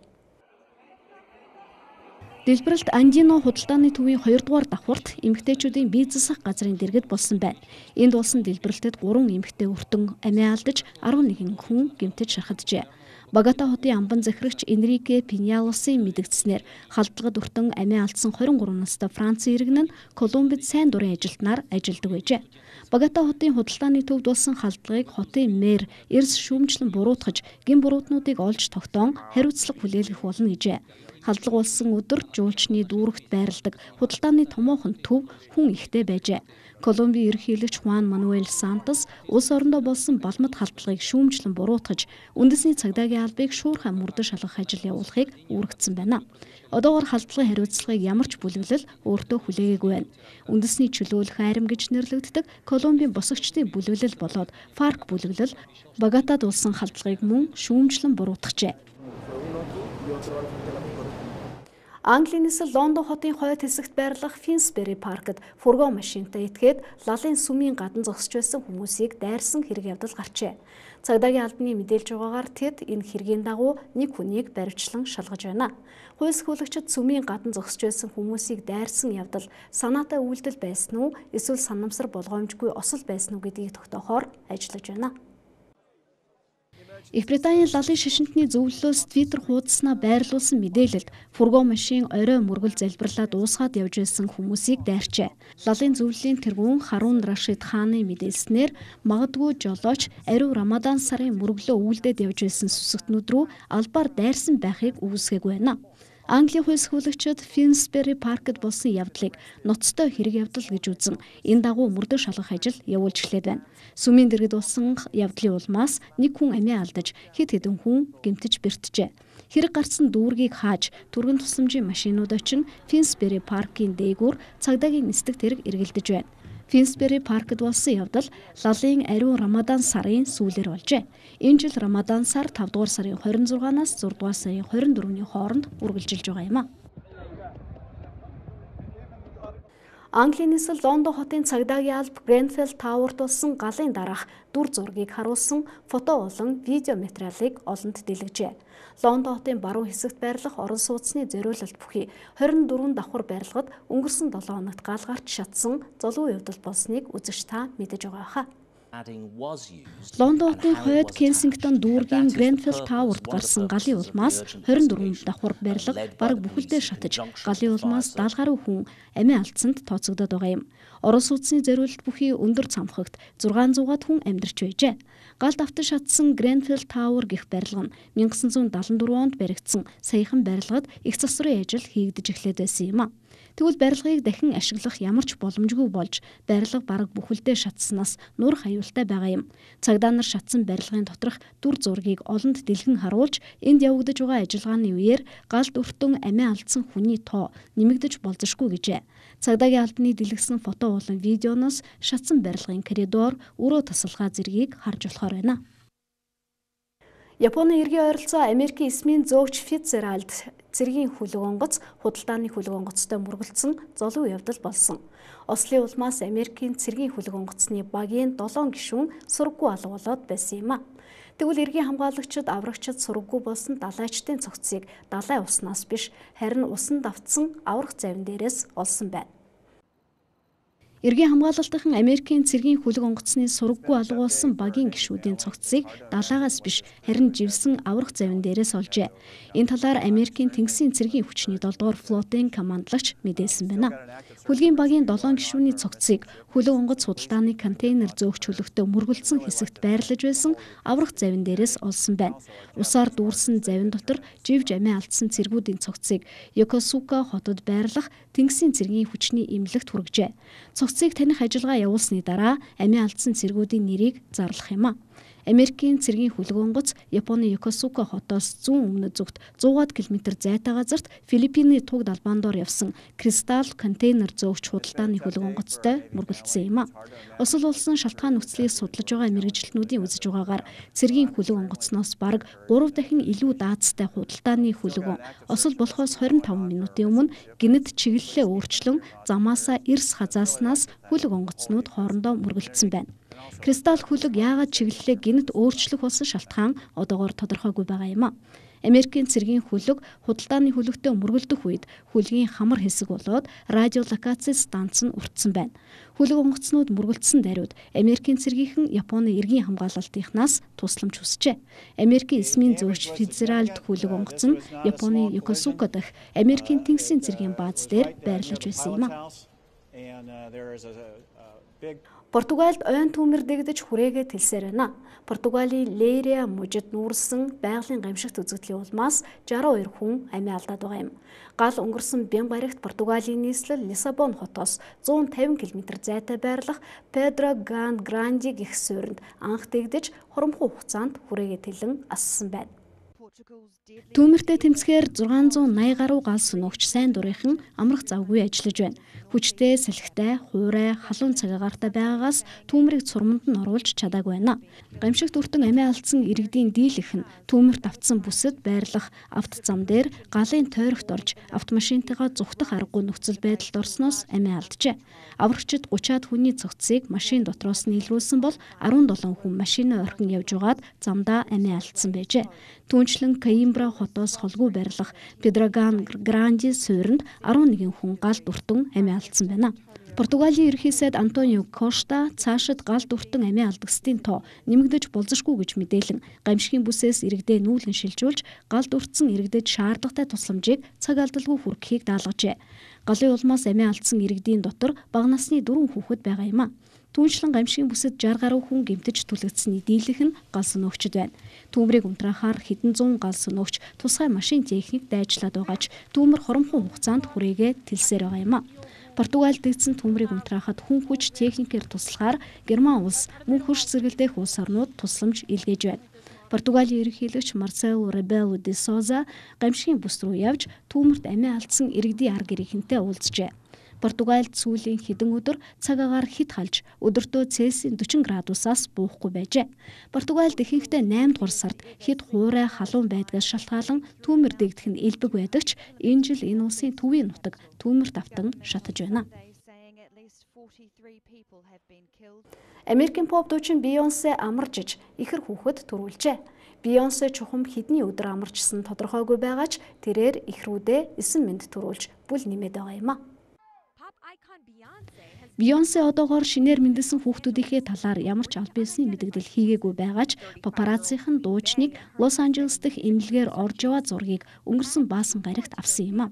Speaker 21: Дэлбэрэлт Андино худалдааны төвийн 2 дугаар давхурт эмэгтэйчүүдийн бие засах газрын дэргэд болсон байна. Энд болсон дэлбэрэлтэд 3 эмэгтэй өртөн амиа алдаж 11 хүн гэмтэж шархаджээ. Богота хотын амбан захирагч Энрике Пиньялосын мэдэгдснээр халдлагад өртөн амиа алдсан 23 настай Францын иргэн нь Колумбид сайн дурын ажилтнаар ажилладаг байжээ. Богота хотын худалдааны төвд болсон халдлагыг хотын мэр эрс шүүмжлэн буруутгаж гин буруутнуудыг олж тогтоон хариуцлага хүлээлгэх болно гэжээ. Халдлага болсон өдөр жуулчны дүүрэгт байрладаг худалдааны томоохон төв хүн ихтэй байжээ. Колумбийн ерөнхийлөгч Хуан Мануэль Сантос улс орондоо болсон балмад халдлагыг шүүмжлэн буруутгаж үндэсний цагдаагийн албыг шуурхай мөрдөн шалгах ажил явуулахыг үүргэсэн байна. Одоогоор халдлагын хариуцлагыг ямар ч бүлэглэл өөртөө хүлээгээгүй байна. Үндэсний чөлөөлөх айрам гэж нэрлэгддэг Колумбийн босгочдын бүлэглэл болоод ФАРК бүлэглэл Боготад болсон халдлагыг мөн шүүмжлэн буруутгажээ. Английн нийслэл Лондон хотын хойд хэсэгт байрлах Финсбери паркт фургон машинтай итгээд лалын сүмийн гадна зогсож байсан хүмүүсийг дайрсан хэрэг явдал гарчээ. Цагдаагийн албаны мэдээлж байгаагаар тэд энэ хэргийн дагуу нэг хүнийг баривчлан шалгаж байна. Хууль сахиулагчид сүмийн гадна зогсож байсан хүмүүсийг дайрсан явдал санаатай үйлдэл байсан уу эсвэл санамсар болгоомжгүй осол байсан уу гэдгийг тогтоохоор ажиллаж байна. Их Британий лалын шашинтны зөвлөлөөс Твиттер хуудаснаа байрлуулсан мэдээлэлд фургон машин орой мөргөл залбирлаад уусгаад явж байсан хүмүүсийг дайрчээ. Лалын зөвлөлийн тэргүүн Харун Рашид хааны мэдээлснээр магадгүй жолооч ариу Рамадан сарын мөргөлөө үйлдээд явж байсан сүсэгтнүүд рүү албаар дайрсан байхыг үүсгээгүй байна. Английн хууль сахиулагчид Финсбери паркт болсон явдлыг ноцтой хэрэг явдал гэж үзэн энэ дагуу мөрдөн шалгах ажил явуулж эхлэв байна. Сүмийн дэргэд болсон явдлын улмаас нэг хүн амиа алдаж хэд хэдэн хүн гэмтэж бэртжээ. Хэрэг гарсан дүүргийг хааж түргэн тусламжийн машинууд очин Финсбери паркийн дээгүүр цагдаагийн нисдэг тэрэг эргэлдэж байна. Finsbury паркд болсон явдал лалын ариун Рамадан сарын сүүлээр болжээ. Энэ жил Рамадан сар 5 дугаар сарын 26-наас 6 дугаар сарын 24-ний хооронд үргэлжилж байгаа юм а. Английн нийслэл Лондон хотын цагдаагийн алба Гренфелл Тауэрт болсон галын дараах дүр зургийг харуулсан фото болон видео материалыг олонд дэлгэжээ. Лондон хотын баруун хэсэгт байрлах орон сууцны зориулалт бүхий 24 давхар барилгад өнгөрсөн 7 хоногт гал гарч шатсан золгүй явдал болсныг үзэж та мэдэж байгаа хаа. Лондон хотын хойд Кенсингтон дүүргийн Гренфелл Тауэрт гарсан галын улмаас 24 давхар барилга бараг бүхэлдээ шатаж, галын улмаас 70 гаруй хүн амиа алдсанд тооцогдоод байгаа юм. Орон сууцны зориулалт бүхий өндөр цамхагт 600-аад хүн амьдарч байжээ. Галд автаж шатсан Гренфелл Тауэр гэх барилга нь 1974 онд баригдсан саяхан барилгад их засварын ажил хийгдэж эхлээд байсан юм а. Тэгвэл барилгыг дахин ашиглах ямар ч боломжгүй болж барилга бараг бүхэлдээ шатснаас нурах аюултай байгаа юм. Цагдаа нар шатсан барилгын доторх дүр зургийг олонд дэлгэн харуулж энд явагдаж байгаа ажиллагааны үеэр галд өртөн амиа алдсан хүний тоо нэмэгдэж болзошгүй гэжээ. Цагдаагийн албаны дэлгэсэн фото болон видеоноос шатсан барилгын коридор, өрөө тасалгаа зэргийг харж болохоор байна. Японы эргийн ойролцоо Америкийн эсмийн зөөгч Фицджеральд цэргийн хөлөг онгоц худалдааны хөлөг онгоцтой мөргөлдсөн золгүй явдал болсон. Ослын улмаас Америкийн цэргийн хөлөг онгоцны багийн 7 гишүүн сургаггүй алга болоод байсан юм а. Тэгвэл эргийн хамгаалагчид, аврагчид сургаггүй болсон далайчдын цогцыг далай уснаас биш харин усан давтсан аврах завин дээрээс олсон байна. Эргийн хамгаалалтын Америкийн цэргийн хөлөг онгоцны сургаггүй алга болсон багийн гишүүдийн цогцыг далаагаас биш харин живсэн аврах завин дээрээс олжээ. Энэ талаар Америкийн тэнгисийн цэргийн хүчний 7 дугаар флотын командлагч мэдээлсэн байна. Хөлгийн багийн 7 гишүүний цогцыг хөлөг онгоц худалдааны контейнер зөөгч хөлөгтөө мөргөлдсөн хэсэгт байрлаж байсан аврах завин дээрээс олсон байна. Усаар дүүрсэн завин дотор живж амиа алдсан цэргүүдийн цогцыг Йокосука хотод байрлах тэнгисийн цэргийн хүчний эмнэлэгт хүргэжээ. Цогцыг таних ажиллагаа явуулсны дараа амиа алдсан цэргүүдийн нэрийг зарлах юм а. Америкийн цэргийн хөлөг онгоц Японы Йокосука хотоос зүүн өмнөд зүгт 100 км зайтай газарт Филиппиний туг далбаандор явсан кристалл контейнер зөөгч худалдааны хөлөг онгоцтой мөргөлдсөн юм а. Осол улсын шалтгаан нөхцөлийг судлаж байгаа мэргэжилтнүүдийн үзэж байгаагаар цэргийн хөлөг онгоцноос бараг 3 дахин илүү даацтай худалдааны хөлөг осол болохоос 25 минутын өмнө гинэд чиглэлээ өөрчлөн замаасаа эрс хазааснаас хөлөг онгоцнууд хоорондоо мөргөлдсөн байна. Кристалл хөлөг яагаад чиглэлээ гинэт өөрчлөх болсон шалтгаан одоогоор тодорхойгүй байгаа юм а. Америкийн цэргийн хөлөг худалдааны хөлөгтөө мөргөлдөх үед хөлгийн хамар хэсэг болоод радиолокаци станц нь уртсан байна. Хөлөг онгоцнууд мөргөлдсөн даруйд Америкийн цэргийнхэн Японы эргийн хамгаалалтынхнаас тусламж хүсжээ. Америкийн эсмийн зөөгч Фицджеральд хөлөг онгоц нь Японы Йокосука дахь Америкийн тэнгисийн цэргийн бааз дээр байрлаж байсан юм а. Португалид ойн түүмэр дэгдэж хүрээгээ тэлсээр байна. Португалийн Лейреа мужид нүүрсэн байгалийн гамшигт үзэгдлийн улмаас 62 хүн амиа алдаад байгаа юм. Гал өнгөрсөн бян баригт Португалийн нийслэл Лиссабон хотоос 150 км зайтай байрлах Педро Гранди гэх суурьнд анх дэгдэж хурамхуу хугацаанд хүрээгээ тэлэн ассан байна. Түүмэртэй тэмцэхээр 680 гаруй гал сүнөгч сайн дурынхан амрах завгүй ажиллаж байна. Хүчтэй, салхитай, хуурай, халуун цагаагаартай байгаагаас түүмрийг цурманд нь оруулж чадаагүй байна. Гамшигт өртөн амиа алдсан иргэдийн дийлэх нь түүмэрт автсан бүсэд байрлах авто зам дээр галын тойрогт орж автомашинтайгаа зүхтах аргагүй нөхцөл байдалд орсноос амиа алджээ. Аврагчид 30-аад хүний цогцыг машин дотроос нийлрүүлсэн бол 17 хүн машинаа орхин явж байгаад замдаа амиа алдсан байжээ. Түүнчлэн Коимбра хотоос холгүй байрлах Педро Гранди суурьнд 11 хүн галд өртөн амиа алдсан байна. Португалийн ерөнхий сайд Антонио Кошта цаашид галд өртөн амиа алдагсдын тоо нэмэгдэж болзошгүй гэж мэдээлэн гамшигын бүсээс иргэдээ нүүлгэн шилжүүлж галд өртсөн иргэдэд шаардлагатай тусламжийг цаг алдалгүй хүргэхийг даалгажээ. Галын улмаас амиа алдсан иргэдийн дотор бага насны 4 хүүхэд байгаа юм а. Түүнчлэн гамшигын бүсэд 60 гаруй хүн гэмтэж түлэгдсэний дийлэх нь гал сүнөөгчд байна. Түүмрийг унтраахаар хэдэн зуун гал сүнөөгч тусгай машин техник дайжлаад байгаач түүмэр хоромхон хугацаанд хүрээгээ тэлсээр байгаа юм а. Португалид дэгдсэн түүмрийг унтраахад хүн хүч техникээр туслахаар Герман улс мөн хөрш зэрэгэлдэх улс орнууд тусламж илгээж байна. Португалийн ерөнхийлөгч Марсело Ребело де Соза гамшигын бүс рүү явж түүмэрт амиа алдсан иргэдийн арга гэрийнхэнтэй уулзжээ. Португалид сүүлийн хэдэн өдөр цаг агаар хит халж өдөртөө Цельсийн 40 градусаас буухгүй байжээ. Португалид ихэнхдээ 8 дугаар сард хит хуурай халуун байдгаас шалтгаалan түүмэр дэгдэх нь элбэг байдаг ч энэ жил энэ улсын төвийн нутаг түүмэрт автан шатаж байна. Америкийн поп дуучин Бейонсе амаржиж ихэр хүүхэд төрүүлжээ. Бейонсе чухам хэдний өдөр амарчсан тодорхойгүй байгаа ч тэрээр ихрүүдээ 9 мэнд төрүүлж бүл нэмээд байгаа юм а. Бейонсе одоогоор шинээр мэндэлсэн хүүхдүүдийнхээ талаар ямар ч аль биесний мэдэгдэл хийгээгүй байгаа ч папараццийн дуучныг Лос Анжелес дэх эмнэлгээр орж яваа зургийг өнгөрсөн баасан гарагт авсан юм а.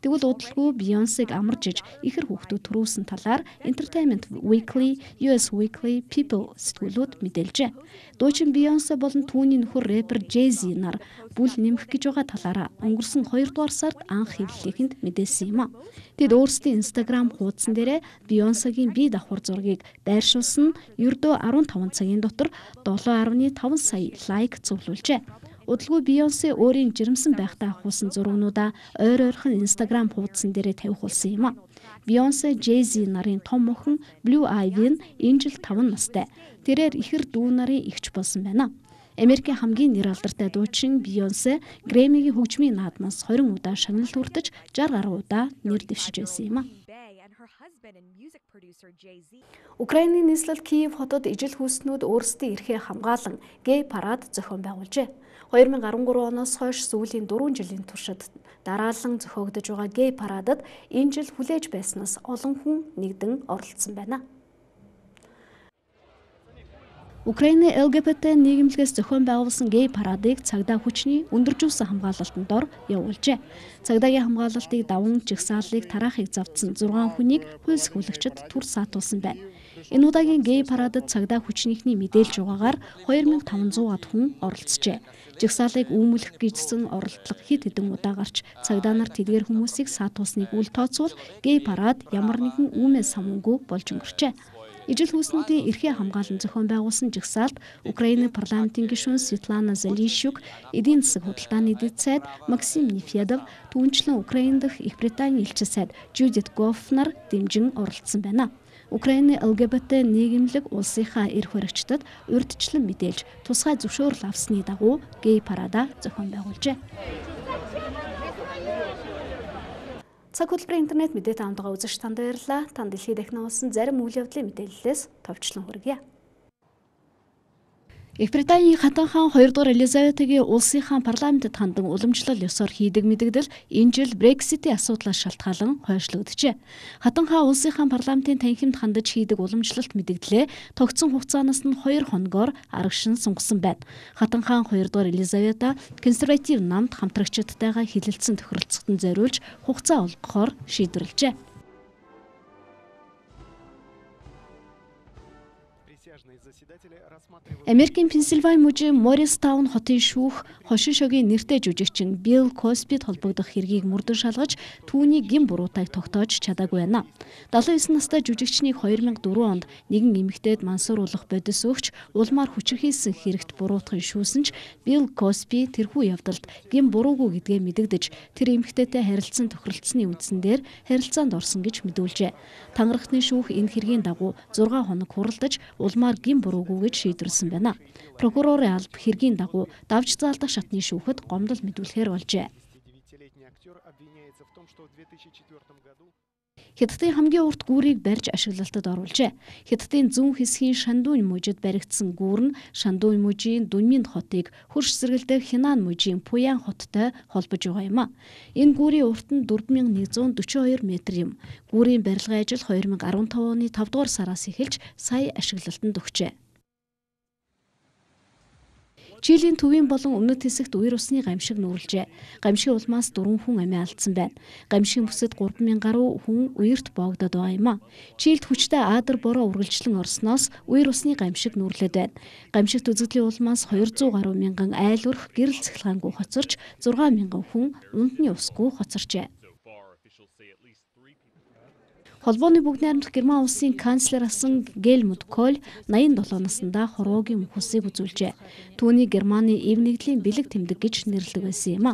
Speaker 21: Тэгвэл удалгүй Бейонсег амаржиж ихэр хүүхдүүд төрүүлсэн талаар Entertainment Weekly, US Weekly, People сэтгүүлүүд мэдээлжээ. Дуучин Бейонсе болон түүний нөхөр рэпер Jay-Z нар бүл нэмэх гэж байгаа талаараа өнгөрсөн 2 дугаар сард анх хэвлэлийнхэнд мэдээсэн юм а. Тэд өөрсдийн Instagram хуудсан дээрээ Бейонсегийн бие давхар зургийг байршуулсан ердөө 15 цагийн дотор 7.5 сая лайк цуглуулжээ. Удалгүй Бейонсе өөрийн жирэмсэн байхдаа авахулсан зургнуудаа ойр ойрхон Instagram хуудсан дээрээ тавих болсон юм а. Бейонсе Jay-Z нарын том охин Blue Ivy нь энэ жил 5 настай. Тэрээр ихэр дүү нарын эгч болсон байна. Америкийн хамгийн нэр алдартай дуучин Бейонсе Грэммигийн хөгжмийн наадмаас 20 удаа шагнал хүртэж 60 гаруй удаа нэр дэвшиж байсан юм а. Украиний нийслэл Киев хотод ижил хүүснүүд өөрсдийн эрхээ хамгаалан гей парад зохион байгуулжээ. 2013 оноос хойш сүүлийн 4 жилийн туршид дараалан зохиогдож байгаа гей парадад энэ жил хүлээж байснаас олон хүн нэгдэн оролцсон байна. Украины LGBT нийгэмлэгээс зохион байгуулсан гей парадыг цагдаа хүчний өндөржүүлсэн хамгаалалтанд ор явуулжээ. Цагдаагийн хамгаалалтыг даван жигсааллыг тараахыг завдсан 6 хүнийг хууль сахиулагчид түр саатуулсан байна. Энэ удаагийн гей парадад цагдаа хүчнийхний мэдээлж байгаагаар 2500-аад хүн оролцжээ. Жигсаалыг үүмүүлэх гэжсэн оролдлого хэд хэдэн удаа гарч цагдаа нар тэдгээр хүмүүсийг саатуулсныг үл тооцвол гей парад ямар нэгэн үүмээ самунгүй болж өнгөрчээ. Ижил хүүснүүдийн эрхээ хамгаалан зохион байгуулсан жигсаалд Украины парламентын гишүүн Светлана Залишюк, эдийн засаг худалдааны дэд сайд Максим Нефедов, түүнчлэн Украин дахь Их Британий элчин сайд Жюдит Гофф нар дэмжин оролцсон байна. Украины LGBT нийгэмлэг улсынхаа эрх баригчдад урьдчилан мэдээлж тусгай зөвшөөрөл авсны дагуу гей парада зохион байгуулжээ. Цаг хөтөлбөрийн интернет мэдээ таамтайгаа үзэж танд баярлалаа. Танд дэлхийд дахин болсон зарим үйл явдлын мэдээллээс товчлон хүргье. Их Британий хатан хаан 2 дугаар Елизаветагийн улсынхаа парламентэд хандан уламжлал ёсоор хийдэг мэдэгдэл энэ жил Брекситийн асуудлаас шалтгаалan хойшлогджээ. Хатан хаан улсынхаа парламентын танхимд хандаж хийдэг уламжлалт мэдэгдлээ тогтсон хугацаанаас нь 2 хоногоор арагшин сунгасан байна. Хатан хаан 2 дугаар Елизавета консерватив намд хамтрагчдтайгаа хилэлцэн тохиролцоход зориулж хугацаа олгохоор шийдвэрлэжээ. Америкийн Пенсильвани мужийн Морристаун хотын шүүх хошин шогийн нэртэй жүжигчин Билл Косбид холбогдох хэргийг мөрдөн шалгаж түүний гин буруутайг тогтоож чадаагүй байна. 79 настай жүжигчнийг 2004 онд нэгэн эмэгтэйд мансууруулах бодис өгч улмаар хүчирхийлсэн хэрэгт буруутган шүүсэн ч Билл Косби тэрхүү явдалд гин буруугүй гэдгээ мэдэгдэж тэр эмэгтэйтэй харилцан тохиролцсны үндсэн дээр харилцаанд орсон гэж мэдүүлжээ. Тангарахны шүүх энэ хэргийн дагуу 6 хоног хуралдаж улмаар гин буруугүй гэж шийдвэрлсэн байна. Прокурорын алба хэргийн дагуу давж заалдах шатны шүүхэд гомдол мэдүүлэхээр болжээ. Хятадын хамгийн урт гүүрийг барьж ашиглалтад оруулжээ. Хятадын зүүн хэсгийн Шандун мужид баригдсан гүүр нь Шандун мужийн Дүнмин хотыг хөрш зэрэгэлдэх Хинан мужийн Пуян хоттой холбож байгаа юм а. Энэ гүүрийн урт нь 4142 метр юм. Гүүрийн барилгын ажил 2015 оны 5 дугаар сараас эхэлж сая ашиглалтанд өгчээ. Чилийн төвийн болон өмнөд хэсэгт үер усны гамшиг нүүрлжээ. Гамшигын улмаас 4 хүн амиа алдсан байна. Гамшигын бүсэд 3000 гаруй хүн үерт боогдоод байгаа юм а. Чилд хүчтэй аадар бороо үргэлжлэн орсноос үер усны гамшиг нүүрлээд байна. Гамшигт үзэгдлийн улмаас 200 гаруй мянган айл өрх гэрэл цахилгаангүй хоцорч 6000 хүн унтны усгүй хоцорчээ. Холбооны бүгд найрамдах Герман улсын канцлер асан Гельмут Коль 87 наснда хорвоогийн мөхөсийг үзүүлжээ. Түүний Германы эв нэгдлийн бэлэг тэмдэг гэж нэрлэдэг байсан юм а.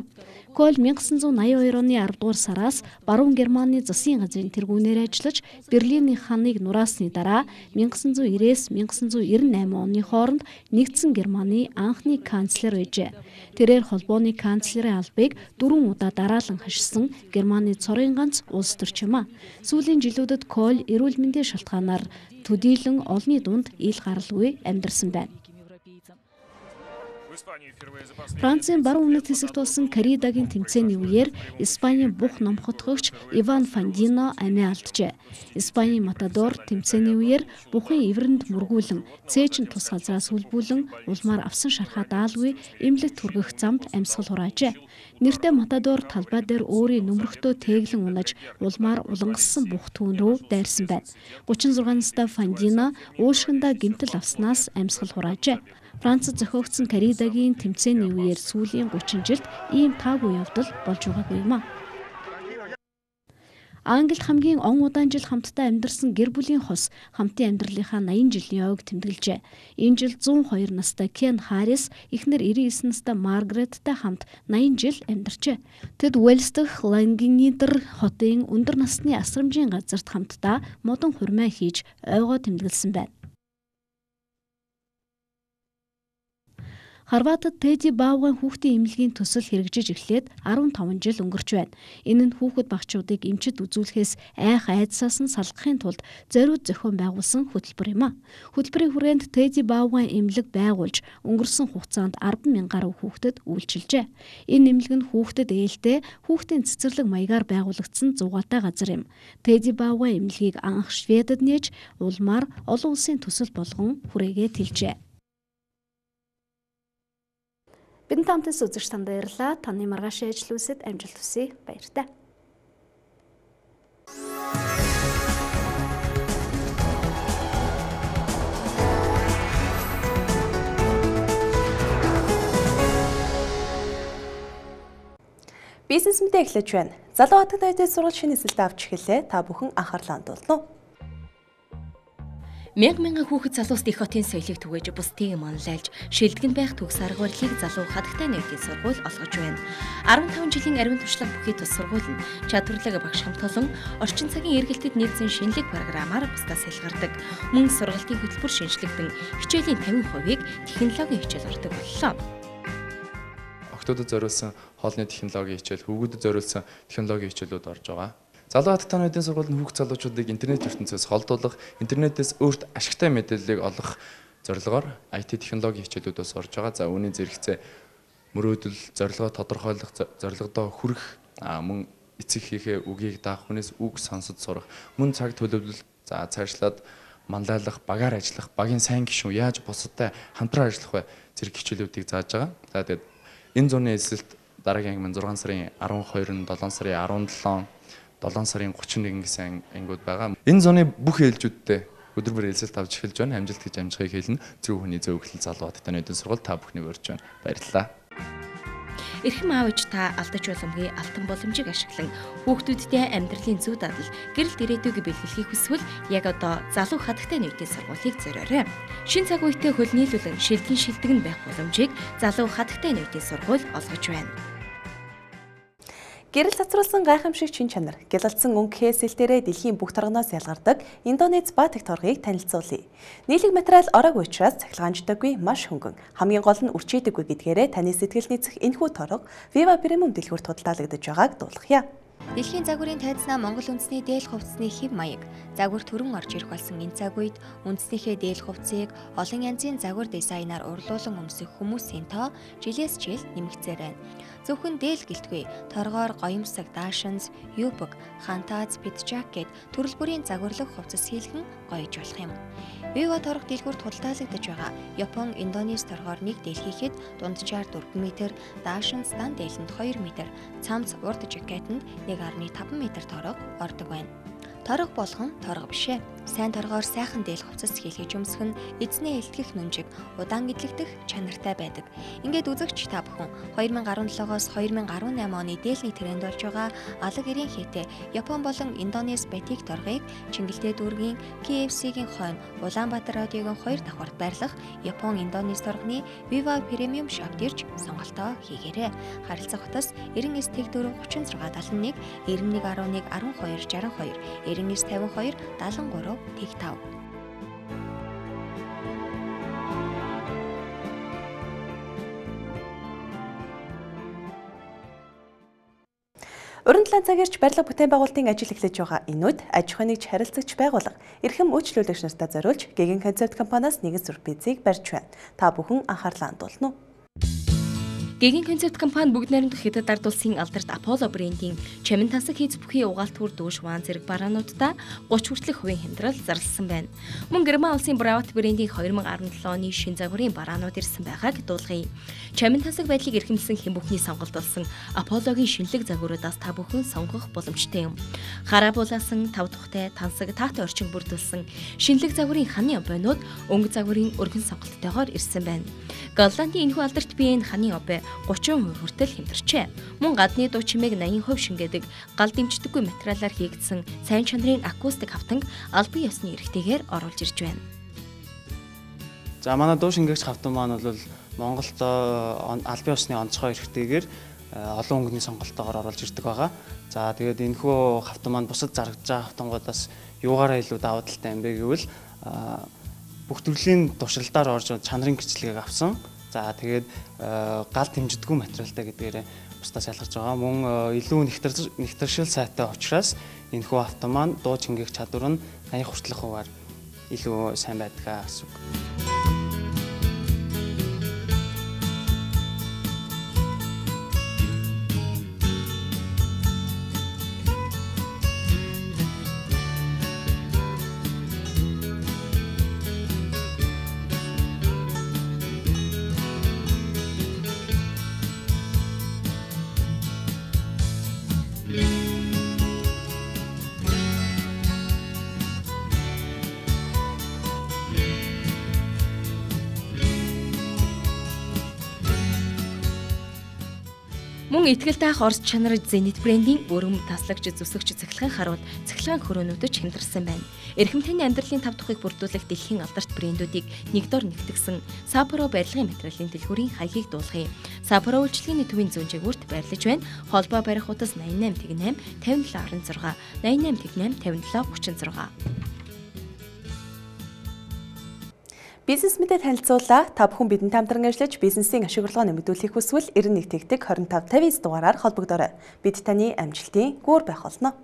Speaker 21: Коль 1982 оны 10 дугаар сараас баруун Германы засгийн газрын тэргүүнээр ажиллаж Берлиний ханыг нураасны дараа 1990-с 1998 оны хооронд нэгдсэн Германы анхны канцлер байжээ. Тэрээр холбооны канцлерийн албыг 4 удаа дараалан хашсан Германы цорын ганц улс төрч юм а. Сүүлийн жилүүдэд Коль эрүүл мэндийн шалтгаанаар төдийлөн олны дунд ил гаралгүй амьдарсан байна. Францын баруун өмнөд хэсэгт болсон корридагийн тэмцээний үеэр Испанийн бух номхотгогч Иван Фандино амиа алджээ. Испанийн матадор тэмцээний үеэр бухын иврэнд мөргүүлэн, цээжин тус газраас хүлбүүлэн улмаар авсан шархаа даалгүй эмнэлэгт хүргэх замд амьсгал хураажээ. Нэртэй матадор талбай дээр өөрийн нөмрөгтөө тээглэн унаж улмаар улангассан бух түүн рүү дайрсан байна. 36 настай Фандино уушгиндаа гэмтэл авснаас амьсгал хураажээ. Францад зохиогдсон корридагийн тэмцээний үеэр сүүлийн 30 жилд ийм таагүй явдал болж байгаагүй юм а. Англид хамгийн он удаан жил хамтдаа амьдарсан гэр бүлийн хос хамтын амьдралынхаа 80 жилийн ойг тэмдэглэжээ. Энэ жил 102 настай Кен Харрис эхнэр 99 настай Маргареттай хамт 80 жил амьдарчээ. Тэд Уэльс дахь Лангинидер хотын өндөр насны асрамжийн газарт хамтдаа модон хурмаа хийж ойгоо тэмдэглэсэн байна. Хорватад Теди Бауган хүүхдийн эмнэлгийн төсөл хэрэгжиж эхлээд 15 жил өнгөрч байна. Энэ нь хүүхэд багчуудыг эмчит үзүүлэхээс айх айдсаас нь салгахын тулд зориуд зохион байгуулсан хөтөлбөр юм а. Хөтөлбөрийн хүрээнд Теди Бауган эмнэлэг байгуулж өнгөрсөн хугацаанд 10,000 гаруй хүүхдэд үйлчилжээ. Энэ эмнэлэг нь хүүхдэд ээлтэй хүүхдийн цэцэрлэг маягаар байгуулагдсан зугаатай газар юм. Теди Бауган эмнэлгийг анх Шведэд нээж улмаар олон улсын төсөл болгон хүрээгээ тэлжээ. Бидэнд хамтан үзэгч танд баярлалаа. Таны маргаашийн ажил үйлсэд амжилт хүсье. Баяртай.
Speaker 3: Бизнес мэдээ эхлэж байна. Залуу хатагт аялал сургалт шинэ эсэлд авч эхэллээ. Та бүхэн анхаарлаа хандуулна уу?
Speaker 2: Мянган хүүхэд залуус их хотын соёлыг түгээж бусдыг манлайлж шилдэгэн байх төгс арга барилыг залуу хатагтай нийтийн сургууль олгож байна. 15 жилийн ариун туршлага бүхий тус сургууль нь чадварлаг багш хамт олон орчин цагийн эргэлтэд нийцсэн шинэлэг програмаар бусдаа сэлгардаг. Мөн сургалтын хөтөлбөр шинжлэгдэн хичээлийн 50%-ийг технологийн хичээл ордог боллоо.
Speaker 22: Октодод зориулсан хоолны технологийн хичээл, хөвгүүдэд зориулсан технологийн хичээлүүд орж байгаа. Залуу хатагтай нийтийн сургууль нь хүүхд залуучуудыг интернет ертөнцөөс холдуулах, интернетээс өөрт ашигтай мэдээллийг олох зорилгоор IT технологийн хичээлүүдээс орж байгаа. За үүний зэрэгцээ мөрөөдөл, зорилгоо тодорхойлох, зорилгодоо хүрэх, мөн эцэг хийхээ үгийг даах, хүнээс үг сонсож сурах, мөн цаг төлөвлөл, за цаашлаад манлайлах, багаар ажиллах, багийн сайн гишүүн яаж бусадтай хамтран ажиллах вэ зэрэг хичээлүүдийг зааж байгаа. За тэгээд энэ зууны эсэлт дараагийн анги 6 сарын 12-нд 7 сарын 17 7 сарын 31 гэсэн ангиуд байгаа. Энэ зуны бүх ээлжүүдтэй өдөр бүр ээлжэлт авч эхэлж байна. Амжилт гэж амжихыг хэлнэ. Зөв хүний зөв эхлэл залуу хатагтай нийтийн сургууль та бүхнийг урьж байна. Баярлалаа.
Speaker 2: Эрхэм аав ээж та алдаж боломгүй алтан боломжийг ашиглан хүүхдүүдтэй амьдралын зүй дадал гэрэлт ирээдүйг бэлгэлхийг хүсвэл яг одоо залуу хатагтай нийтийн сургуулийг зориорой. Шин цаг үетэй хөл нийлүүлэн шилдэгэн байх боломжийг залуу хатагтай нийтийн сургууль олгож байна.
Speaker 3: Гэрэл цацруулсан гайхамшиг чин чанар, гялалцсан өнгө хээсэлтээрээ дэлхийн бүх торгоноос ялгардаг Индонез ба тех торгыг танилцуулъя. Нийлэг материал ороогүй учраас цахилгаанждаггүй маш хөнгөн. Хамгийн гол нь үрчийдэггүй гэдгээрээ таны сэтгэл нийцэх энэхүү торго Viva Premium дэлгүүрт худалдаалагдаж байгааг дуулгая.
Speaker 23: Дэлхийн загварын тайзнаа Монгол үндэсний дээл хувцсны хэв маяг загвар төрөн орж ирэх болсон энэ цаг үед үндэснийхээ дээл хувцсыг олон янзын загвар дизайнаар урлуулан өмсөх хүмүүсийн тоо жилээс жил нэмэгцээр байна. Зөвхөн дээл гэлтгүй торгоор гоёмсаг даашинз, юбг, хантаац, пиджак гэд төрөл бүрийн загварлаг хувцас хийлгэн гоёж болох юм. Viva торг дэлгүүрт худалдаалагдаж байгаа Япон, Индонез торгоор нэг дээл хийхэд дунджаар 4 м, даашинз дан дээлэнд 2 м, цамц урд жакетэнд 1.5 м торог ордог байна. Торго болгон торго бишээ. сайн торгоор сайхан дээл хувцас хийлгэж өмсөх нь эзнээ илтгэх нүнжиг удаан идэлгдэх чанартай байдаг. Ингээд үзэгч та бүхэн 2017-оос 2018 оны дээлний тренд болж байгаа алга эрийн хийтэй Япон болон Индонез батиг торгыг Чингэлтэй дүүргийн KFC-гийн хойно Улаанбаатар радиогийн 2 давхарт байрлах Япон Индонез торгоны Viva Premium Shop дэрж сонголтоо хийгээрэй. Харилцах утас 99 4 36 71 91 11 12 62 99 52 73 5.
Speaker 3: Уран талаан цагаарч барилга бүтээн байгуулалтын ажил эхлэж байгаа энэ үед аж ахуйн нэгж харилцагч байгууллага эрхэм үйлчлүүлэгч нартай зориулж Гэгийн концепт компаниас нэгэн зүрх бийцийг барьж байна. Та бүхэн анхаарлаа хандуулна уу?
Speaker 2: Гэгийн концепт компани бүгд найрамдах Хятад ард улсын алдарт Apollo брендийн чамин тансаг хийц бүхий угаалт бүр дүүш ван зэрэг бараануудаа 30 хүртэлх хувийн хямдрал зарласан байна. Мөн Герман улсын Bravot брендийн 2017 оны шин загварын бараанууд ирсэн байгааг дуулгая. Чамин тансаг байдлыг эрхэмлсэн хэн бүхний сонголт болсон Apollo-гийн шинэлэг загваруудаас та бүхэн сонгох боломжтой юм. Хараа булаасан, тав тухтай, тансаг, таатай орчин бүрдүүлсэн шинэлэг загварын ханы обойнууд өнгө загварын өргөн сонголттойгоор ирсэн байна. Голландын энэхүү алдарт биеийн ханы обой 30% хүртэл хямдарчээ. Мөн гадны дуу чимээг 80% шингээдэг гал дэмждэггүй материалаар хийгдсэн сайн чанарын акустик хавтанг албан ёсны эрхтэйгээр оруулж ирж байна.
Speaker 4: За манай дуу шингээгч хавтан маань бол Монголд албан ёсны онцгой эрхтэйгээр олон өнгөний сонголтоогоор оруулж ирдэг байгаа. За тэгээд энэхүү хавтан маань бусад зарагдж байгаа хавтангуудаас юугаараа илүү даваа талтай юм бэ гэвэл бүх төрлийн туршилтаар орж чанарын гэрчлэгийг авсан. За тэгээд гал дэмждэггүй материалтай гэдгээрээ бусдаас ялгарч байгаа. Мөн илүү нэгтршил сайтай учраас энэхүү автомат маань дуу чингээх чадвар нь 80 хүртэлх хувиар илүү сайн байдгаа гэсэн үг.
Speaker 2: Мөн ихтгэл таах орц чанар Zenit брендийн өргөм таслагч зүсгч цахилгаан харуул цахилгаан хөрөөнүүдэд хямдарсан байна. Эрхэмтний амьдралын тав тухыг бүрдүүлэх дэлхийн алдарт брэндүүдийг нэгдор нэгтгэсэн Sapporo барилгын материалын дэлгүүрийн хаягийг дуулгая. Sapporo үйлчилгээний төвийн зүүн жигүүрт байрлаж байна. Холбоо барих утас 88 8 57 16 88 57 36.
Speaker 3: Бизнес мэдээ танилцуулаа. Та бүхэн бидэнтэй хамтран ажиллаж бизнесийн ашиг орлогоо нэмэгдүүлэх хүсвэл 91 тэгтэг 25 59 дугаараар холбогдорой. Бид таны амжилтын гүүр байх болно.